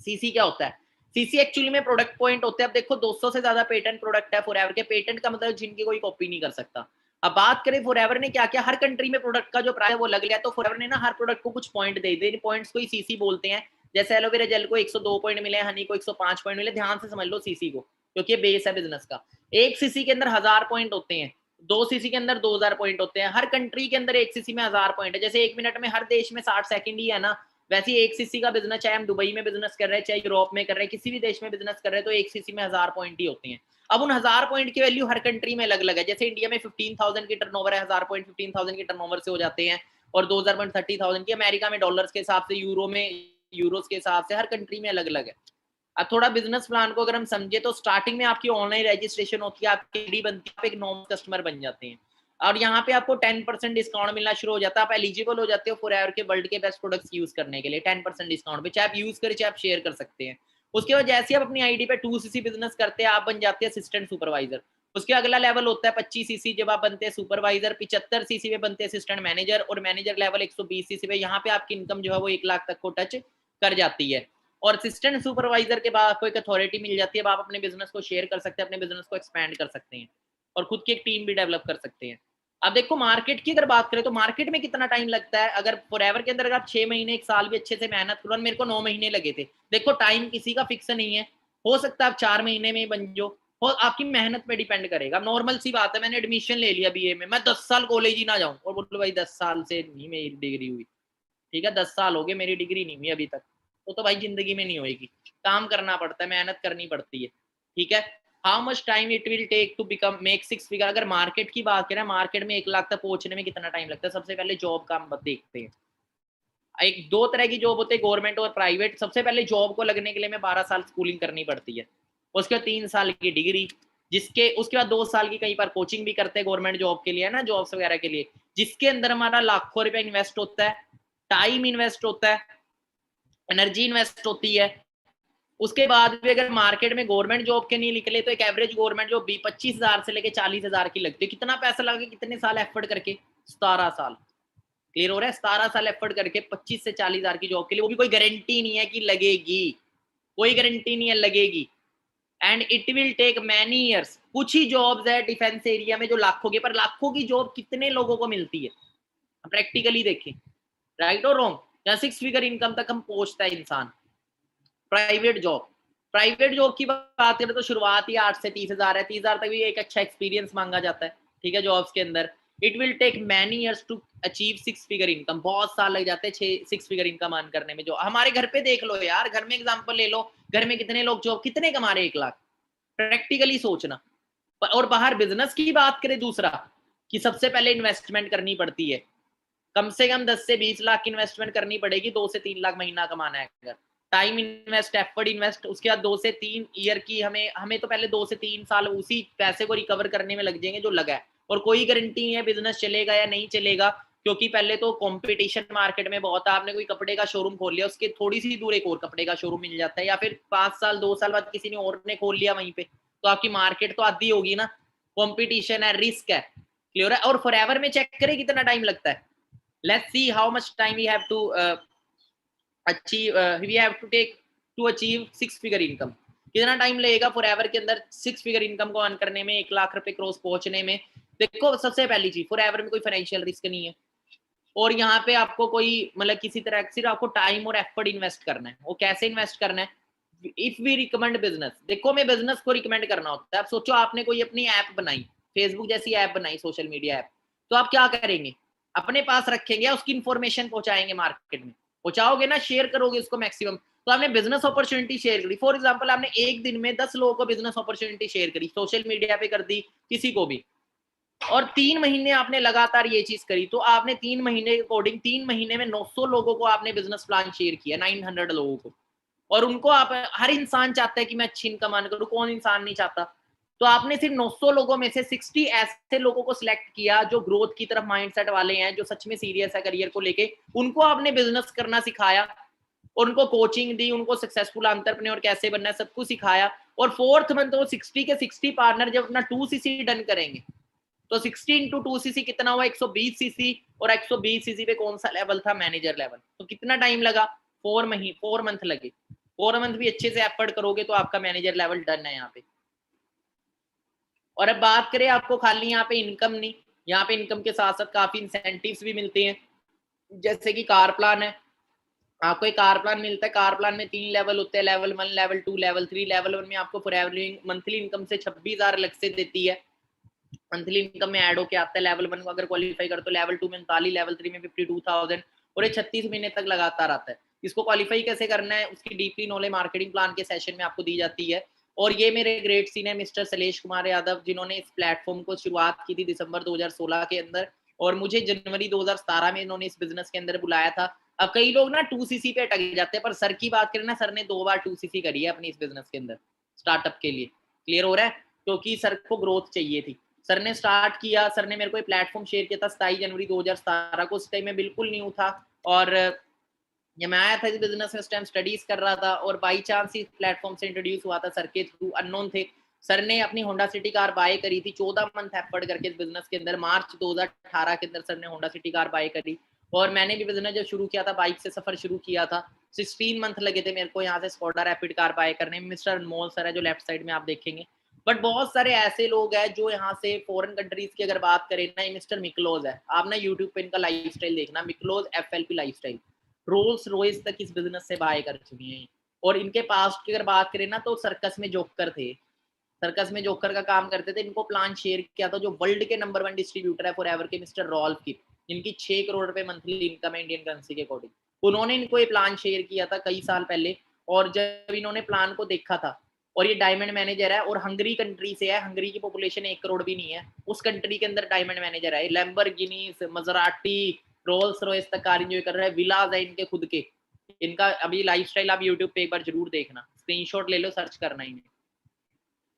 सीसी क्या होता है? सीसी एक्चुअली में प्रोडक्ट पॉइंट होते हैं। अब देखो 200 से ज्यादा पेटेंट प्रोडक्ट है फॉरएवर के, पेटेंट का मतलब जिनकी कोई कॉपी नहीं कर सकता। अब बात करें फॉरएवर ने क्या क्या, हर कंट्री में प्रोडक्ट का जो प्राइस है वो अलग है, तो फॉरएवर ने ना हर प्रोडक्ट को कुछ पॉइंट दे दिए, पॉइंट्स को ही सीसी बोलते हैं। जैसे एलोवेरा जेल को 102 पॉइंट मिले, हनी को 105 पॉइंट मिले, ध्यान से समझ लो सीसी को, क्योंकि बेस है बिजनेस का। एक सीसी के अंदर 1000 पॉइंट होते हैं, 2 सीसी के अंदर 2000 पॉइंट होते हैं, हर कंट्री के अंदर एक सीसी में 1000 पॉइंट है। जैसे 1 मिनट में हर देश में 60 सेकंड ही है ना, वैसे एक सीसी का बिजनेस, चाहे हम दुबई में बिजनेस कर रहे हैं, चाहे यूरोप में कर रहे हैं, किसी भी देश में बिजनेस कर रहे हैं, तो एक सीसी में 1000 पॉइंट ही होते हैं। अब उन 1000 पॉइंट की वैल्यू हर कंट्री में अलग अलग है। जैसे इंडिया में 15,000 की टर्नओवर है, 1000 पॉइंट 15,000 की टर्नओवर से हो जाते हैं, और 2000 पॉइंट 30,000 की। अमेरिका में डॉलर्स के हिसाब से, यूरो में यूरोस के हिसाब से, हर कंट्री में अलग अलग है। अब थोड़ा बिजनेस प्लान को अगर हम समझे, तो स्टार्टिंग में आपकी ऑनलाइन रजिस्ट्रेशन होती है, आपकी आईडी बनती है, आप एक नॉर्मल कस्टमर बन जाते हैं, और यहाँ पे आपको 10% डिस्काउंट मिलना शुरू हो जाता है। आप एलिजिबल हो जाते हो फॉरएवर के वर्ल्ड के बेस्ट प्रोडक्ट्स यूज करने के लिए 10% डिस्काउंट पे, चाहे आप यूज करें चाहे आप शेयर कर सकते हैं। उसके बाद जैसे आप अपनी आईडी पे 2cc बिजनेस करते हैं, आप बन जाते हैं असिस्टेंट सुपरवाइजर। उसके अगला लेवल होता है 25cc, जब आप बनते हैं सुपरवाइजर। 75cc पे बनते हैं असिस्टेंट मैनेजर, और मैनेजर लेवल 120cc पे, यहाँ पे आपकी इनकम जो है वो 1 लाख तक को टच कर जाती है। और असिस्टेंट सुपरवाइजर के बाद आपको एक अथॉरिटी मिल जाती है, अब आप अपने बिजनेस को शेयर कर सकते हैं, अपने बिजनेस को एक्सपैंड कर सकते हैं, और खुद की एक टीम भी डेवलप कर सकते हैं। अब देखो मार्केट की अगर बात करें, तो मार्केट में कितना टाइम लगता है? अगर फॉरएवर के अंदर अगर आप 6 महीने 1 साल भी अच्छे से मेहनत करो, मेरे को 9 महीने लगे थे। देखो टाइम किसी का फिक्स नहीं है, हो सकता है आप 4 महीने में बन जाओ, और आपकी मेहनत पे डिपेंड करेगा। नॉर्मल सी बात है, मैंने एडमिशन ले लिया बीए में, मैं 10 साल कॉलेज ही ना जाऊं और बोलो भाई 10 साल से नहीं मेरी डिग्री हुई, ठीक है 10 साल हो गए मेरी डिग्री नहीं हुई अभी तक, तो भाई जिंदगी में नहीं होएगी। काम करना पड़ता है, मेहनत करनी पड़ती है, ठीक है। How much time it will take to become make 6 figure? अगर मार्केट की बात करें, मार्केट में 1 लाख तक पहुंचने में कितना टाइम लगता है? सबसे पहले जॉब का हम देखते हैं। एक 2 तरह की जॉब होती है, गवर्नमेंट और प्राइवेट। सबसे पहले जॉब को लगने के लिए हमें 12 साल स्कूलिंग करनी पड़ती है, उसके बाद 3 साल की डिग्री, जिसके उसके बाद 2 साल की कई बार कोचिंग भी करते हैं गवर्नमेंट जॉब के लिए, है ना, जॉब्स वगैरह के लिए, जिसके अंदर हमारा लाखों रुपए इन्वेस्ट होता है, टाइम इन्वेस्ट होता है, एनर्जी इन्वेस्ट होती है। उसके बाद भी अगर मार्केट में गवर्नमेंट जॉब के नहीं निकले, तो एक एवरेज गवर्नमेंट जॉब 25,000 से लेके 40,000 की लगती है। कितना पैसा लगा, कितने साल एफर्ट करके? 17 साल। क्लियर हो रहा है? 17 साल एफर्ट करके 25 से 40,000 की जॉब के लिए, वो भी कोई गारंटी नहीं है कि लगेगी, कोई गारंटी नहीं है लगेगी। And it will take many years. कुछ ही जॉब्स है डिफेंस एरिया में जो लाखों की, पर लाखों की जॉब कितने लोगों को मिलती है? प्रैक्टिकली देखें, राइट और रॉन्ग, या 6 फिगर इनकम तक हम पहुंचता है इंसान। प्राइवेट जॉब, प्राइवेट जॉब की बात करें तो शुरुआत ही 8 से 30,000 है, 30,000 तक भी एक अच्छा एक्सपीरियंस मांगा जाता है, ठीक है, जॉब्स के अंदर। It will take many years to achieve 6 figure income. बहुत साल लग जाते हैं 6 फिगर इनकम अर्न करने में। जो हमारे घर पे देख लो यार, घर में एग्जांपल ले लो, घर में कितने लोग जॉब कितने कमा रहे हैं? 1 लाख। प्रैक्टिकली सोचना। और बाहर बिजनेस की बात करें, दूसरा कि सबसे पहले इन्वेस्टमेंट करनी पड़ती है, कम से कम 10 से 20 लाख की इन्वेस्टमेंट करनी पड़ेगी, 2 से 3 लाख महीना कमाना है अगर। टाइम इन्वेस्ट, एफर्ट इन्वेस्ट, उसके बाद 2 से 3 ईयर की हमें तो पहले 2 से 3 साल उसी पैसे को रिकवर करने में लग जाएंगे जो लगा है। और कोई गारंटी नहीं है बिजनेस चलेगा या नहीं चलेगा, क्योंकि पहले तो कंपटीशन मार्केट में बहुत है। आपने कोई कपड़े का शोरूम खोल लिया, उसके थोड़ी सी दूर एक और कपड़े का शोरूम मिल जाता है, या फिर 5 साल 2 साल बाद किसी ने और ने खोल लिया वहीं पे, तो आपकी मार्केट तो आधी होगी ना। कंपटीशन है, रिस्क है, क्लियर है? और फॉरएवर में चेक करें कितना टाइम लगता है। Let's see how much time we have to achieve, we have to take to achieve 6 figure income. कितना टाइम लगेगा फॉरएवर के अंदर 6 फिगर इनकम को अर्न करने में, 1 लाख रुपए क्रॉस पहुंचने में? देखो सबसे पहली चीज, फॉरएवर में कोई फाइनेंशियल रिस्क नहीं है, और यहाँ पे आपको कोई मतलब किसी तरह सिर्फ आपको टाइम और एफर्ट इन्वेस्ट करना है। वो कैसे इन्वेस्ट करना है? इफ वी रिकमेंड बिजनेस, देखो मैं बिजनेस को रिकमेंड करना होता है। आप सोचो आपने कोई अपनी ऐप बनाई, फेसबुक जैसी ऐप बनाई, सोशल मीडिया ऐप, तो आप क्या करेंगे? अपने पास रखेंगे, उसकी इन्फॉर्मेशन पहुंचाएंगे मार्केट में, पहुंचाओगे ना, शेयर करोगे उसको मैक्सिमम। तो आपने बिजनेस अपॉर्चुनिटी शेयर करी, फॉर एग्जाम्पल आपने एक दिन में 10 लोगों को बिजनेस अपॉर्चुनिटी शेयर करी, सोशल मीडिया पे कर दी किसी को भी, और 3 महीने आपने लगातार ये चीज करी, तो आपने 3 महीने के अकॉर्डिंग 3 महीने में 900 लोगों को आपने बिजनेस प्लान शेयर किया, 900 लोगों को। और उनको आप, हर इंसान चाहता है कि मैं अच्छी इनकम अर्न करूं, कौन इंसान नहीं चाहता? तो आपने सिर्फ 900 लोगों में से 60 ऐसे लोगों को सिलेक्ट किया जो ग्रोथ की तरफ माइंडसेट वाले हैं, जो सच में सीरियस है करियर को लेके, उनको आपने बिजनेस करना सिखाया, उनको कोचिंग दी, उनको सक्सेसफुल एंटरप्रेन्योर कैसे बनना है सब कुछ सिखाया। और 4th मंथ वो 60 के 60 पार्टनर जब अपना 2cc डन करेंगे, तो 60 इंटू 2cc कितना हुआ? 120cc। और 120cc पे कौन सा लेवल था? Manager level. तो कितना टाइम लगा? 4 मंथ लगे। 4 मंथ भी अच्छे से एफर्ट करोगे तो आपका मैनेजर लेवल डन है यहाँ पे। और अब बात करें, आपको खाली यहाँ पे इनकम नहीं, यहाँ पे इनकम के साथ साथ काफी इंसेंटिव्स भी मिलते हैं, जैसे कि कार प्लान है। आपको एक कार प्लान मिलता है, कार प्लान में 3 लेवल होते हैं, लेवल 1, लेवल 2, लेवल 3। लेवल 1 में आपको फॉरएवर मंथली इनकम से 26,000 अलग से देती है, मंथली इनकम में ऐड होके आता है। लेवल 1 को अगर क्वालिफाई कर तो लेवल 2 में 39, लेवल 3 में 52,000, और ये 36 महीने तक लगातार आता है। इसको क्वालिफाई कैसे करना है, उसकी डीपली नॉलेज मार्केटिंग प्लान के सेशन में आपको दी जाती है। और ये मेरे great senior mister Shailesh Kumar Yadav, जिन्होंने इस प्लेटफॉर्म को शुरुआत की थी दिसंबर 2016 के अंदर, और मुझे जनवरी 2017 में इन्होंने इस बिजनेस के अंदर बुलाया था। अब कई लोग ना 2cc पे अटक जाते हैं, पर सर की बात करें ना, सर ने 2 बार 2cc करी है अपनी इस बिजनेस के अंदर स्टार्टअप के लिए। क्लियर हो रहा है? क्योंकि सर को ग्रोथ चाहिए थी। सर ने स्टार्ट किया, सर ने मेरे को प्लेटफॉर्म शेयर किया था 27 जनवरी 2017 को। उस टाइम में बिल्कुल न्यू था, और जब मैं आया था इस बिजनेस में उस टाइम स्टडीज कर रहा था, और बाई चांस इस प्लेटफॉर्म से इंट्रोड्यूस हुआ था सर के थ्रू, अननोन थे। सर ने अपनी होंडा सिटी कार बाय करी थी 14 मंथ एफर्ट करके इस बिजनेस के अंदर। मार्च 2018 के अंदर सर ने होंडा सिटी कार बाय करी, और मैंने भी बिजनेस जब शुरू किया था, बाइक से सफर शुरू किया था, 16 मंथ लगे थे मेरे को यहाँ से स्कोडा रैपिड कार बाय करने में। मिस्टर अनमोल सर है जो लेफ्ट साइड में आप देखेंगे। बट बहुत सारे ऐसे लोग हैं जो यहाँ से फॉरेन कंट्रीज की अगर बात करें ना, मिस्टर मिकलोज है, आप ना यूट्यूब पे इनका लाइफस्टाइल देखना, मिकलोज FLP लाइफस्टाइल, रोल्स रॉयस तक इस बिजनेस से बाय कर चुकी हैं। और इनके पास्ट की अगर बात करें ना, तो सर्कस में जोकर थे, सर्कस में जोकर का काम करते थे। इनको प्लान शेयर किया था जो वर्ल्ड के नंबर 1 डिस्ट्रीब्यूटर है फॉरएवर के, मिस्टर रॉल्फ की। इनकी 6 करोड़ रुपए मंथली इनकम है इंडियन करेंसी के अकॉर्डिंग। उन्होंने इनको ये प्लान शेयर किया था कई साल पहले, और जब इन्होंने प्लान को देखा था, और ये डायमंड मैनेजर है, और हंगरी कंट्री से है, हंगरी की पॉपुलेशन 1 करोड़ भी नहीं है, उस कंट्री के अंदर डायमंड मैनेजर है। लैम्बोर्गिनी, मजराटी, रोल्स रॉयस तक कार एंजॉय कर रहा है, विलाज है इनके खुद के। इनका अभी लाइफस्टाइल आप यूट्यूब पे एक बार जरूर देखना, स्क्रीनशॉट ले लो, सर्च करना इन्हें।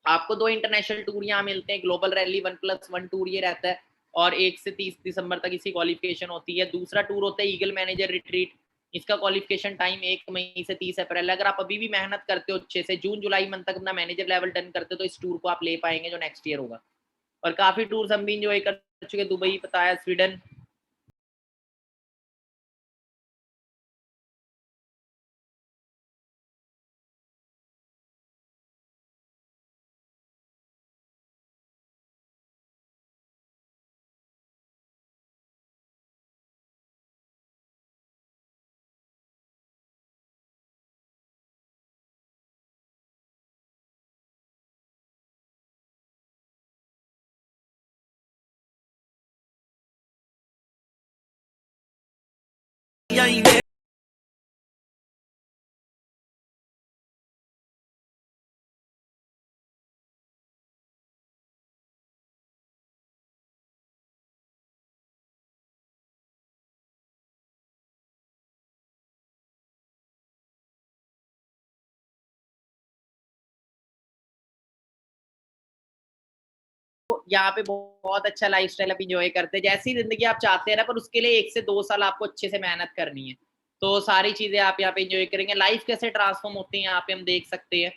आपको 2 इंटरनेशनल टूर यहाँ मिलते हैं, ग्लोबल रैली 1+1 टूर ये रहता है, और 1 से 30 दिसंबर तक इसकी क्वालिफिकेशन होती है। दूसरा टूर होता है ईगल मैनेजर रिट्रीट, इसका क्वालिफिकेशन टाइम 1 मई से 30 अप्रैल। अगर आप अभी भी मेहनत करते हो अच्छे से, जून जुलाई मंथ तक अपना मैनेजर लेवल डन करते हो, तो इस टूर को आप ले पाएंगे जो नेक्स्ट ईयर होगा। और काफी टूर्स हम भी इंजॉय कर चुके, दुबई पता है, स्वीडन। यहाँ पे बहुत अच्छा लाइफस्टाइल आप इंजॉय करते हैं, जैसी जिंदगी आप चाहते हैं ना, पर उसके लिए 1 से 2 साल आपको अच्छे से मेहनत करनी है। तो सारी चीजें आप यहाँ पे इंजॉय करेंगे, लाइफ कैसे ट्रांसफॉर्म होती है यहाँ पे हम देख सकते हैं।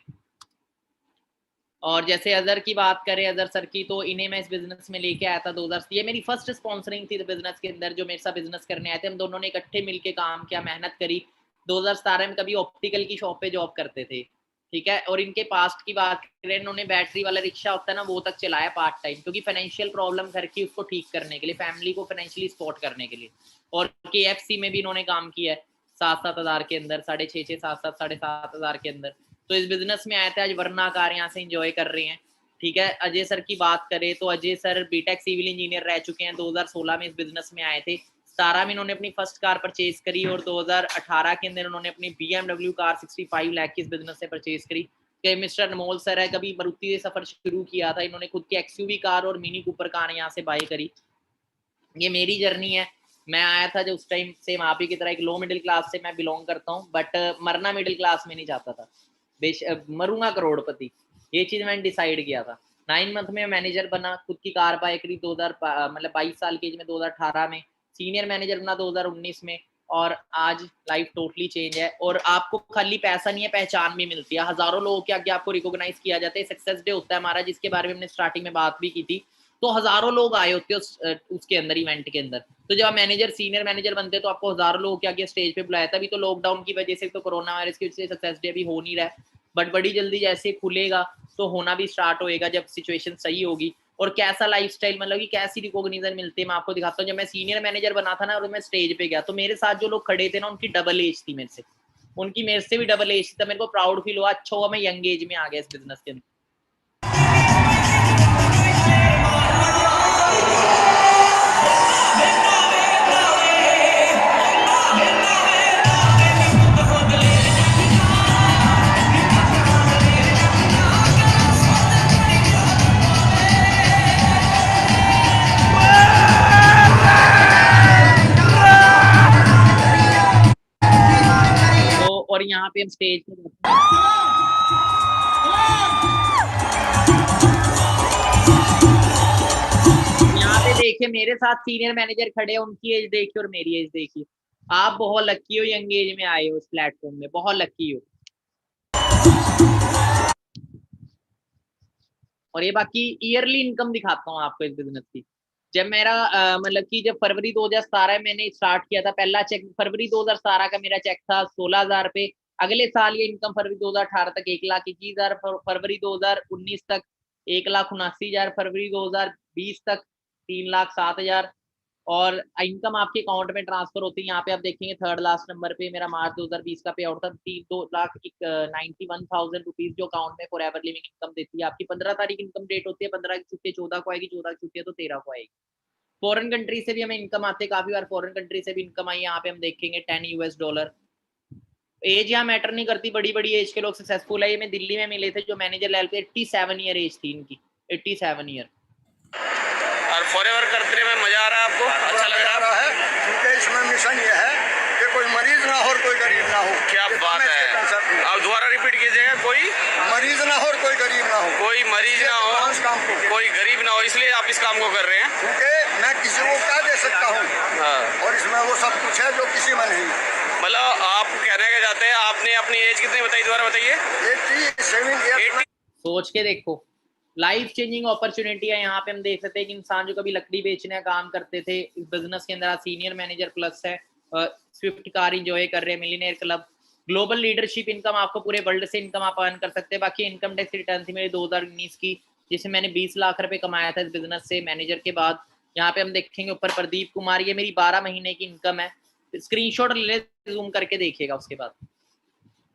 और जैसे अजहर की बात करें, अजहर सर की, तो इन्हें मैं इस बिजनेस में लेके आया था 2000, ये मेरी फर्स्ट स्पॉन्सरिंग थी बिजनेस के अंदर, जो मेरे साथ बिजनेस करने आए थे। हम दोनों ने इकट्ठे मिलके काम किया, मेहनत करी। 2017 में कभी ऑप्टिकल की शॉप पे जॉब करते थे, ठीक है। और इनके पास्ट की बात करें, इन्होंने बैटरी वाला रिक्शा होता है ना, वो तक चलाया पार्ट टाइम, क्योंकि फाइनेंशियल प्रॉब्लम घर की, उसको ठीक करने के लिए, फैमिली को फाइनेंशियली सपोर्ट करने के लिए। और KFC में भी इन्होंने काम किया है 7-7 हज़ार के अंदर, 6,500 7-7 7,500 हज़ार के अंदर। तो इस बिजनेस में आए थे, आज वरना कार यहाँ से एंजॉय कर रहे हैं, ठीक है। अजय सर की बात करें तो Ajay sir BTech civil engineer रह चुके हैं, 2016 में इस बिजनेस में आए थे। 17 में इन्होंने अपनी फर्स्ट कार परचेज करी, और 2018 के अंदर उन्होंने अपनी BMW कार 65 लाख की इस बिजनेस से परचेज करी। कि मिस्टर अनमोल सर है, कभी मारुति से सफर शुरू किया था, इन्होंने खुद की XUV कार और मिनी कूपर कार यहाँ से बाय करी। ये मेरी जर्नी है। मैं आया था जो उस टाइम से आप ही की तरह एक लो मिडिल क्लास से मैं बिलोंग करता हूँ, बट मरना मिडिल क्लास में नहीं चाहता था, मरूंगा करोड़पति, ये चीज मैंने डिसाइड किया था। 9 मंथ में मैनेजर बना, खुद की कार बाय करी 2000 मतलब 22 साल की एज में, 2018 में सीनियर मैनेजर बना 2019 में, और आज लाइफ टोटली चेंज है। और आपको खाली पैसा नहीं है, पहचान भी मिलती है, हजारों लोगों के आगे आपको रिकॉग्नाइज किया जाता है। सक्सेस डे होता है हमारा, जिसके बारे में हमने स्टार्टिंग में बात भी की थी, तो हजारों लोग आए होते हैं उसके अंदर, इवेंट के अंदर। तो जब आप मैनेजर सीनियर मैनेजर बनते हैं तो आपको हजारों लोगों के आगे स्टेज पे बुलाया था। अभी तो लॉकडाउन की वजह से, तो कोरोना वायरस की वजह से सक्सेस डे अभी हो नहीं रहा है, बट बड़ी जल्दी जैसे खुलेगा तो होना भी स्टार्ट होएगा, जब सिचुएशन सही होगी। और कैसा लाइफस्टाइल, मतलब कि कैसी रिकॉग्निशन मिलती है, मैं आपको दिखाता हूँ। जब मैं सीनियर मैनेजर बना था ना, और मैं स्टेज पे गया, तो मेरे साथ जो लोग खड़े थे ना, उनकी डबल एज थी मेरे से, उनकी मेरे से भी डबल एज थी। मेरे को प्राउड फील हुआ, अच्छा हुआ मैं यंग एज में आ गया इस बिजनेस के अंदर। तो और यहाँ पे हम स्टेज पे यहाँ पे देखिए, मेरे साथ सीनियर मैनेजर खड़े हैं, उनकी एज देखिए और मेरी एज देखिए। आप बहुत लकी हो, यंग एज में आए हो इस प्लेटफॉर्म में, बहुत लकी हो। और ये बाकी ईयरली इनकम दिखाता हूँ आपको इस बिजनेस की। जब मेरा मतलब कि जब फरवरी 2017 मैंने स्टार्ट किया था, पहला चेक फरवरी 2017 का मेरा चेक था 16,000 पे। अगले साल ये इनकम फरवरी 2018 तक 1,21,000, फरवरी 2019 तक 1,79,000, फरवरी 2020 तक 3,07,000। और इनकम आपके अकाउंट में ट्रांसफर होती है। यहाँ पे आप देखेंगे थर्ड लास्ट नंबर पे मेरा मार्च 2020 का पे आउट था, 2,91,000 रुपीज, जो अकाउंट में फॉर एवर लिविंग इनकम देती है। आपकी 15 तारीख इनकम डेट होती है, 15 की छुट्टी 14 को आएगी, 14 की छुट्टी है तो 13 को आएगी। फॉरेन कंट्री से भी हमें इनकम आती है, काफी बार फॉरेन कंट्री से भी इनकम आई। यहाँ पे हम देखेंगे $10। एज यहाँ मैटर नहीं करती, बड़ी बड़ी एज के लोग सक्सेसफुल है। ये मैं दिल्ली में मिले थे जो मैनेजर लेवल पे, 87 ईयर एज थी इनकी, 87 ईयर। और फॉरएवर करने में मजा आ रहा है आपको, अच्छा लग रहा है? क्योंकि इसमें मिशन ये है कि कोई मरीज ना हो और कोई गरीब ना हो। क्या बात है, आप दोबारा रिपीट कीजिएगा। कोई मरीज ना हो और कोई गरीब ना हो, कोई मरीज ना हो, कोई गरीब ना हो, इसलिए आप इस काम को कर रहे हैं। क्योंकि मैं किसी को क्या दे सकता हूँ, और इसमें वो सब कुछ है जो किसी में नहीं। मतलब आप कहने के जाते हैं, आपने अपनी एज कितनी बताई, दोबारा बताइए। 87 सोच के देखो, लाइफ चेंजिंग अपॉर्चुनिटी है। यहाँ पे हम देख सकते हैं कि इंसान जो कभी लकड़ी बेचने का काम करते थे, इस बिजनेस के अंदर सीनियर मैनेजर प्लस है, स्विफ्ट कार इंजॉय कर रहे हैं, millionaire club, global leadership income, आपको पूरे वर्ल्ड से इनकम आप अर्न कर सकते हैं। बाकी इनकम टैक्स रिटर्न थी मेरी 2019 की, जिसमें मैंने 20 लाख रुपए कमाया था इस बिजनेस से मैनेजर के बाद। यहाँ पे हम देखेंगे ऊपर प्रदीप कुमार, ये मेरी 12 महीने की इनकम है, स्क्रीनशॉट ले जूम करके देखिएगा उसके बाद।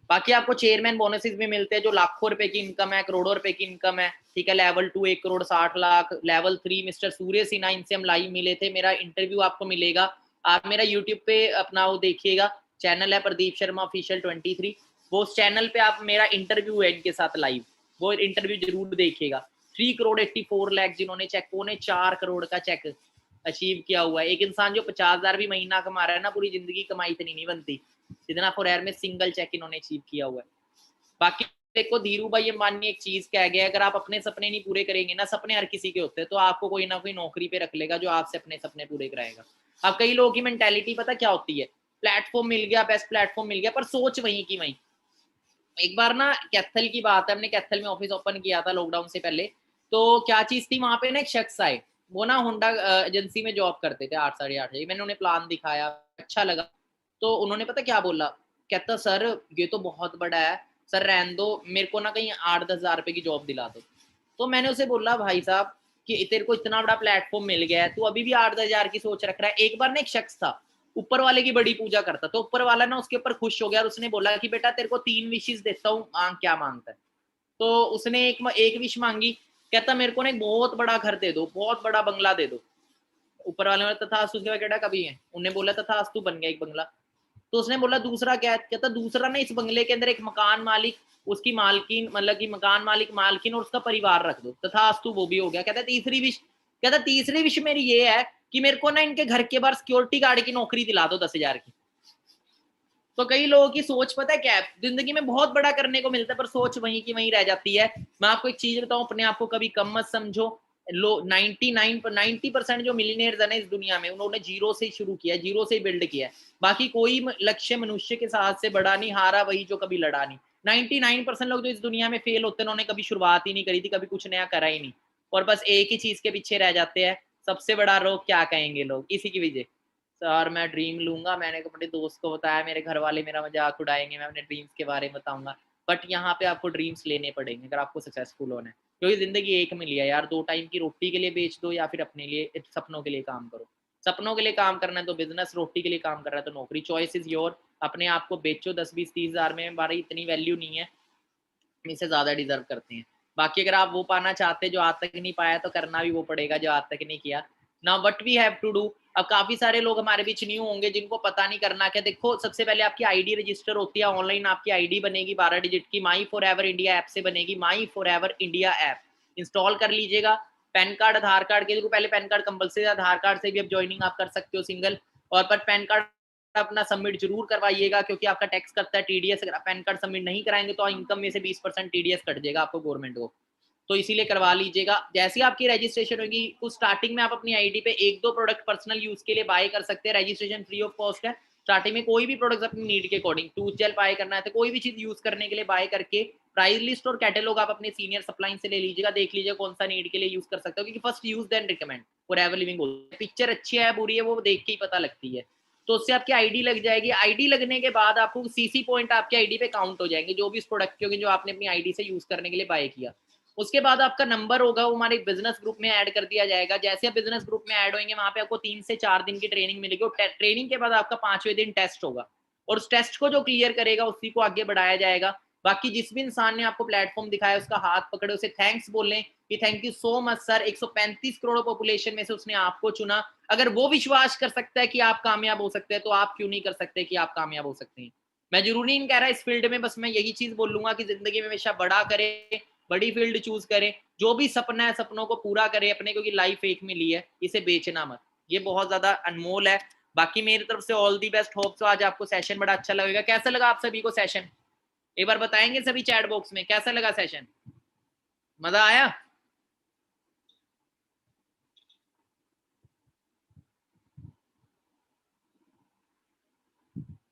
बाकी आपको चेयरमैन बोनसेस भी मिलते हैं, जो लाखों रुपए की इनकम है, करोड़ों रुपए की इनकम है, ठीक है। लेवल 2 1,60,00,000, लेवल 3 मिस्टर सूर्य सिन्हा, इनसे हम लाइव मिले थे, मेरा इंटरव्यू आपको मिलेगा। आप मेरा यूट्यूब पे अपना वो देखिएगा, चैनल है प्रदीप शर्मा ऑफिशियल 23, वो उस चैनल पे आप मेरा इंटरव्यू है इनके साथ लाइव, वो इंटरव्यू जरूर देखिएगा। 3,84,00,000 जिन्होंने चेक, 4 करोड़ का चेक अचीव किया हुआ है। एक इंसान जो 50,000 भी महीना कमा रहा है ना, पूरी जिंदगी कमाई इतनी नहीं बनती जितना फॉरएवर में सिंगल चेक इन्होंने अचीव किया हुआ है। बाकी देखो, धीरू भाई अंबानी एक चीज कह गया, अगर आप अपने सपने नहीं पूरे करेंगे ना, सपने हर किसी के होते हैं, तो आपको कोई ना कोई नौकरी पे रख लेगा जो आपसे अपने सपने पूरे कराएगा। अब कई लोगों की मेंटेलिटी पता क्या होती है, प्लेटफॉर्म मिल गया, बेस्ट प्लेटफॉर्म मिल गया, पर सोच वहीं की वहीं। एक बार ना कैथल की बात है, हमने कैथल में ऑफिस ओपन किया था लॉकडाउन से पहले। तो क्या चीज थी, वहां पे ना एक शख्स आए, वो ना होंडा एजेंसी में जॉब करते थे 8 साढ़े 8 मैंने उन्हें प्लान दिखाया, अच्छा लगा। तो उन्होंने पता क्या बोला, कहता सर ये तो बहुत बड़ा है, सर रहने दो, मेरे को ना कहीं 8-10 हजार रुपए की जॉब दिला दो। तो मैंने उसे बोला भाई साहब कि तेरे को इतना बड़ा प्लेटफॉर्म मिल गया है, तू अभी भी 8-10 हजार की सोच रख रहा है। एक बार ना एक शख्स था, ऊपर वाले की बड़ी पूजा करता, तो ऊपर वाला ना उसके ऊपर खुश हो गया और उसने बोला कि बेटा तेरे को 3 विशेस देता हूँ, मांग क्या मांगता है। तो उसने एक विश मांगी, कहता मेरे को ना एक बहुत बड़ा घर दे दो, बहुत बड़ा बंगला दे दो। ऊपर वाले ने तथास्तु, उसके बाद कहता कभी है, उन्हें बोला तथास्तु, बन गया एक बंगला। तो उसने बोला दूसरा क्या है, कहता दूसरा ना इस बंगले के अंदर एक मकान मालिक, उसकी मालकिन, मतलब कि मकान मालिक, मालकिन और उसका परिवार रख दो, तथास्तु, वो भी हो गया। कहता तीसरी विश, कहता तीसरी विश मेरी ये है कि मेरे को ना इनके घर के बाहर सिक्योरिटी गार्ड की नौकरी दिला दो 10,000 की। तो कई लोगों की सोच पता है क्या है, जिंदगी में बहुत बड़ा करने को मिलता है पर सोच वहीं की वहीं रह जाती है। मैं आपको एक चीज बताऊं, अपने आप को कभी कम मत समझो। लो 90% जो मिलीनियर्स है ना इस दुनिया में, उन्होंने जीरो से शुरू किया, जीरो से बिल्ड किया। बाकी कोई लक्ष्य मनुष्य के साथ से बड़ा नहीं, हारा वही जो कभी लड़ा नहीं। 99% लोग जो इस दुनिया में फेल होते हैं, उन्होंने कभी शुरुआत ही नहीं करी थी, कभी कुछ नया करा ही नहीं, और बस एक ही चीज के पीछे रह जाते हैं, सबसे बड़ा रोग क्या कहेंगे लोग, इसी की वजह। सर मैं ड्रीम लूंगा, मैंने अपने दोस्त को बताया, मेरे घर वाले मेरा मजाक उड़ाएंगे, मैं अपने ड्रीम्स के बारे में बताऊंगा। बट यहाँ पे आपको ड्रीम्स लेने पड़ेंगे अगर आपको सक्सेसफुल होना है, क्योंकि जिंदगी एक मिली है यार। 2 टाइम की रोटी के लिए बेच दो या फिर अपने लिए सपनों के लिए काम करो। सपनों के लिए काम करना है तो बिजनेस, रोटी के लिए काम कर रहा है तो नौकरी, चॉइस इज योर। अपने आप को बेचो 10-20-30 हजार में, हमारी इतनी वैल्यू नहीं है, इससे ज्यादा डिजर्व करते हैं। बाकी अगर आप वो पाना चाहते जो आज तक नहीं पाया, तो करना भी वो पड़ेगा जो आज तक नहीं किया। Now what we have to do. अब काफी सारे लोग हमारे बीच न्यू होंगे जिनको पता नहीं करना क्या। देखो सबसे पहले आपकी आईडी रजिस्टर होती है ऑनलाइन, आपकी आईडी बनेगी 12 डिजिट की, माई फॉर एवर इंडिया ऐप से बनेगी। माई for ever India app install कर लीजिएगा। पैन कार्ड, आधार कार्ड के, पहले पैन कार्ड कंपल्सरी, आधार कार्ड से भी अब ज्वाइनिंग आप कर सकते हो सिंगल। और पर पैन कार्ड अपना सबमिट जरूर करवाइएगा, क्योंकि आपका टैक्स करता है टीडीएस। अगर आप पैन कार्ड सबमिट नहीं कराएंगे तो इनकम में से 20% टीडीएस कट जाएगा आपको गवर्नमेंट को, तो इसीलिए करवा लीजिएगा। जैसे ही आपकी रजिस्ट्रेशन होगी, उस स्टार्टिंग में आप अपनी आईडी पे 1-2 प्रोडक्ट पर्सनल यूज के लिए बाय कर सकते हैं। रजिस्ट्रेशन फ्री ऑफ कॉस्ट है। स्टार्टिंग में कोई भी प्रोडक्ट अपनी नीड के अकॉर्डिंग, टूथ जेल बाय करना है तो कोई भी चीज यूज करने के लिए बाय करके, प्राइस लिस्ट और कैटेलॉग आप अपने सीनियर सप्लाई से ले लीजिएगा, देख लीजिएगा कौन सा नीड के लिए यूज कर सकते हो, क्योंकि first use then recommend, forever living. Picture अच्छी है बुरी है वो देख के ही पता लगती है। तो उससे आपकी आईडी लग जाएगी। आईडी लगने के बाद आपको सीसी पॉइंट आपके आईडी पे काउंट हो जाएंगे, जो भी इस प्रोडक्ट के होंगे जो आपने अपनी आईडी से यूज करने के लिए बाय किया। उसके बाद आपका नंबर होगा, वो हमारे बिजनेस ग्रुप में ऐड कर दिया जाएगा। जैसे आप बिजनेस ग्रुप में ऐड होंगे, वहां पे आपको 3 से 4 दिन की ट्रेनिंग मिलेगी, और ट्रेनिंग के बाद आपका 5वें दिन टेस्ट होगा, और उस टेस्ट को जो क्लियर करेगा उसी को आगे बढ़ाया जाएगा। बाकी जिस भी इंसान ने आपको प्लेटफॉर्म दिखाया उसका हाथ पकड़े, उसे थैंक्स बोलें कि thank you so much sir, 135 crore population में से उसने आपको चुना। अगर वो विश्वास कर सकता है कि आप कामयाब हो सकते हैं, तो आप क्यों नहीं कर सकते कि आप कामयाब हो सकते हैं। मैं जरूरी नहीं कह रहा इस फील्ड में, बस मैं यही चीज बोलूंगा कि जिंदगी में हमेशा बड़ा करें, बड़ी फील्ड चूज करें, जो भी सपना है सपनों को पूरा करें अपने, क्योंकि लाइफ एक मिली है, इसे बेचना मत, ये बहुत ज्यादा अनमोल है। बाकी मेरी तरफ से all the best. Hope so आज आपको सेशन बड़ा अच्छा लगेगा। कैसा लगा आप सभी को सेशन, एक बार बताएंगे सभी चैट बॉक्स में कैसा लगा सेशन, मजा आया?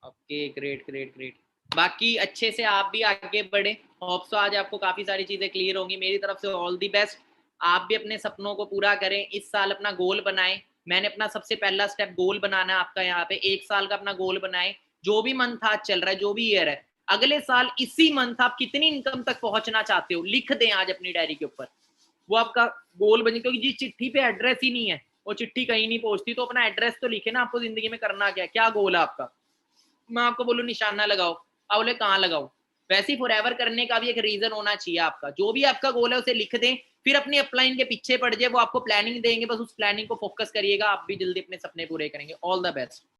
Okay great great great. बाकी अच्छे से आप भी आगे बढ़े। होप सो आज आपको काफी सारी चीजें क्लियर होंगी। मेरी तरफ से ऑल दी बेस्ट। आप भी अपने सपनों को पूरा करें, इस साल अपना गोल बनाएं। मैंने अपना सबसे पहला स्टेप गोल बनाना है आपका, यहाँ पे 1 साल का अपना गोल बनाएं। जो भी मंथ आज चल रहा है, जो भी ईयर है, अगले साल इसी मंथ आप कितनी इनकम तक पहुंचना चाहते हो लिख दें आज अपनी डायरी के ऊपर, वो आपका गोल बने। क्योंकि जिस चिट्ठी पे एड्रेस ही नहीं है वो चिट्ठी कहीं नहीं पहुंचती, तो अपना एड्रेस तो लिखे ना, आपको जिंदगी में करना क्या, क्या गोल है आपका। मैं आपको बोलूं निशाना लगाओ, आप बोले कहाँ लगाओ, वैसे ही फॉरएवर करने का भी एक रीजन होना चाहिए आपका। जो भी आपका गोल है उसे लिख दें, फिर अपनी अपलाइन के पीछे पड़ जाए, वो आपको प्लानिंग देंगे, बस उस प्लानिंग को फोकस करिएगा, आप भी जल्दी अपने सपने पूरे करेंगे। All the best.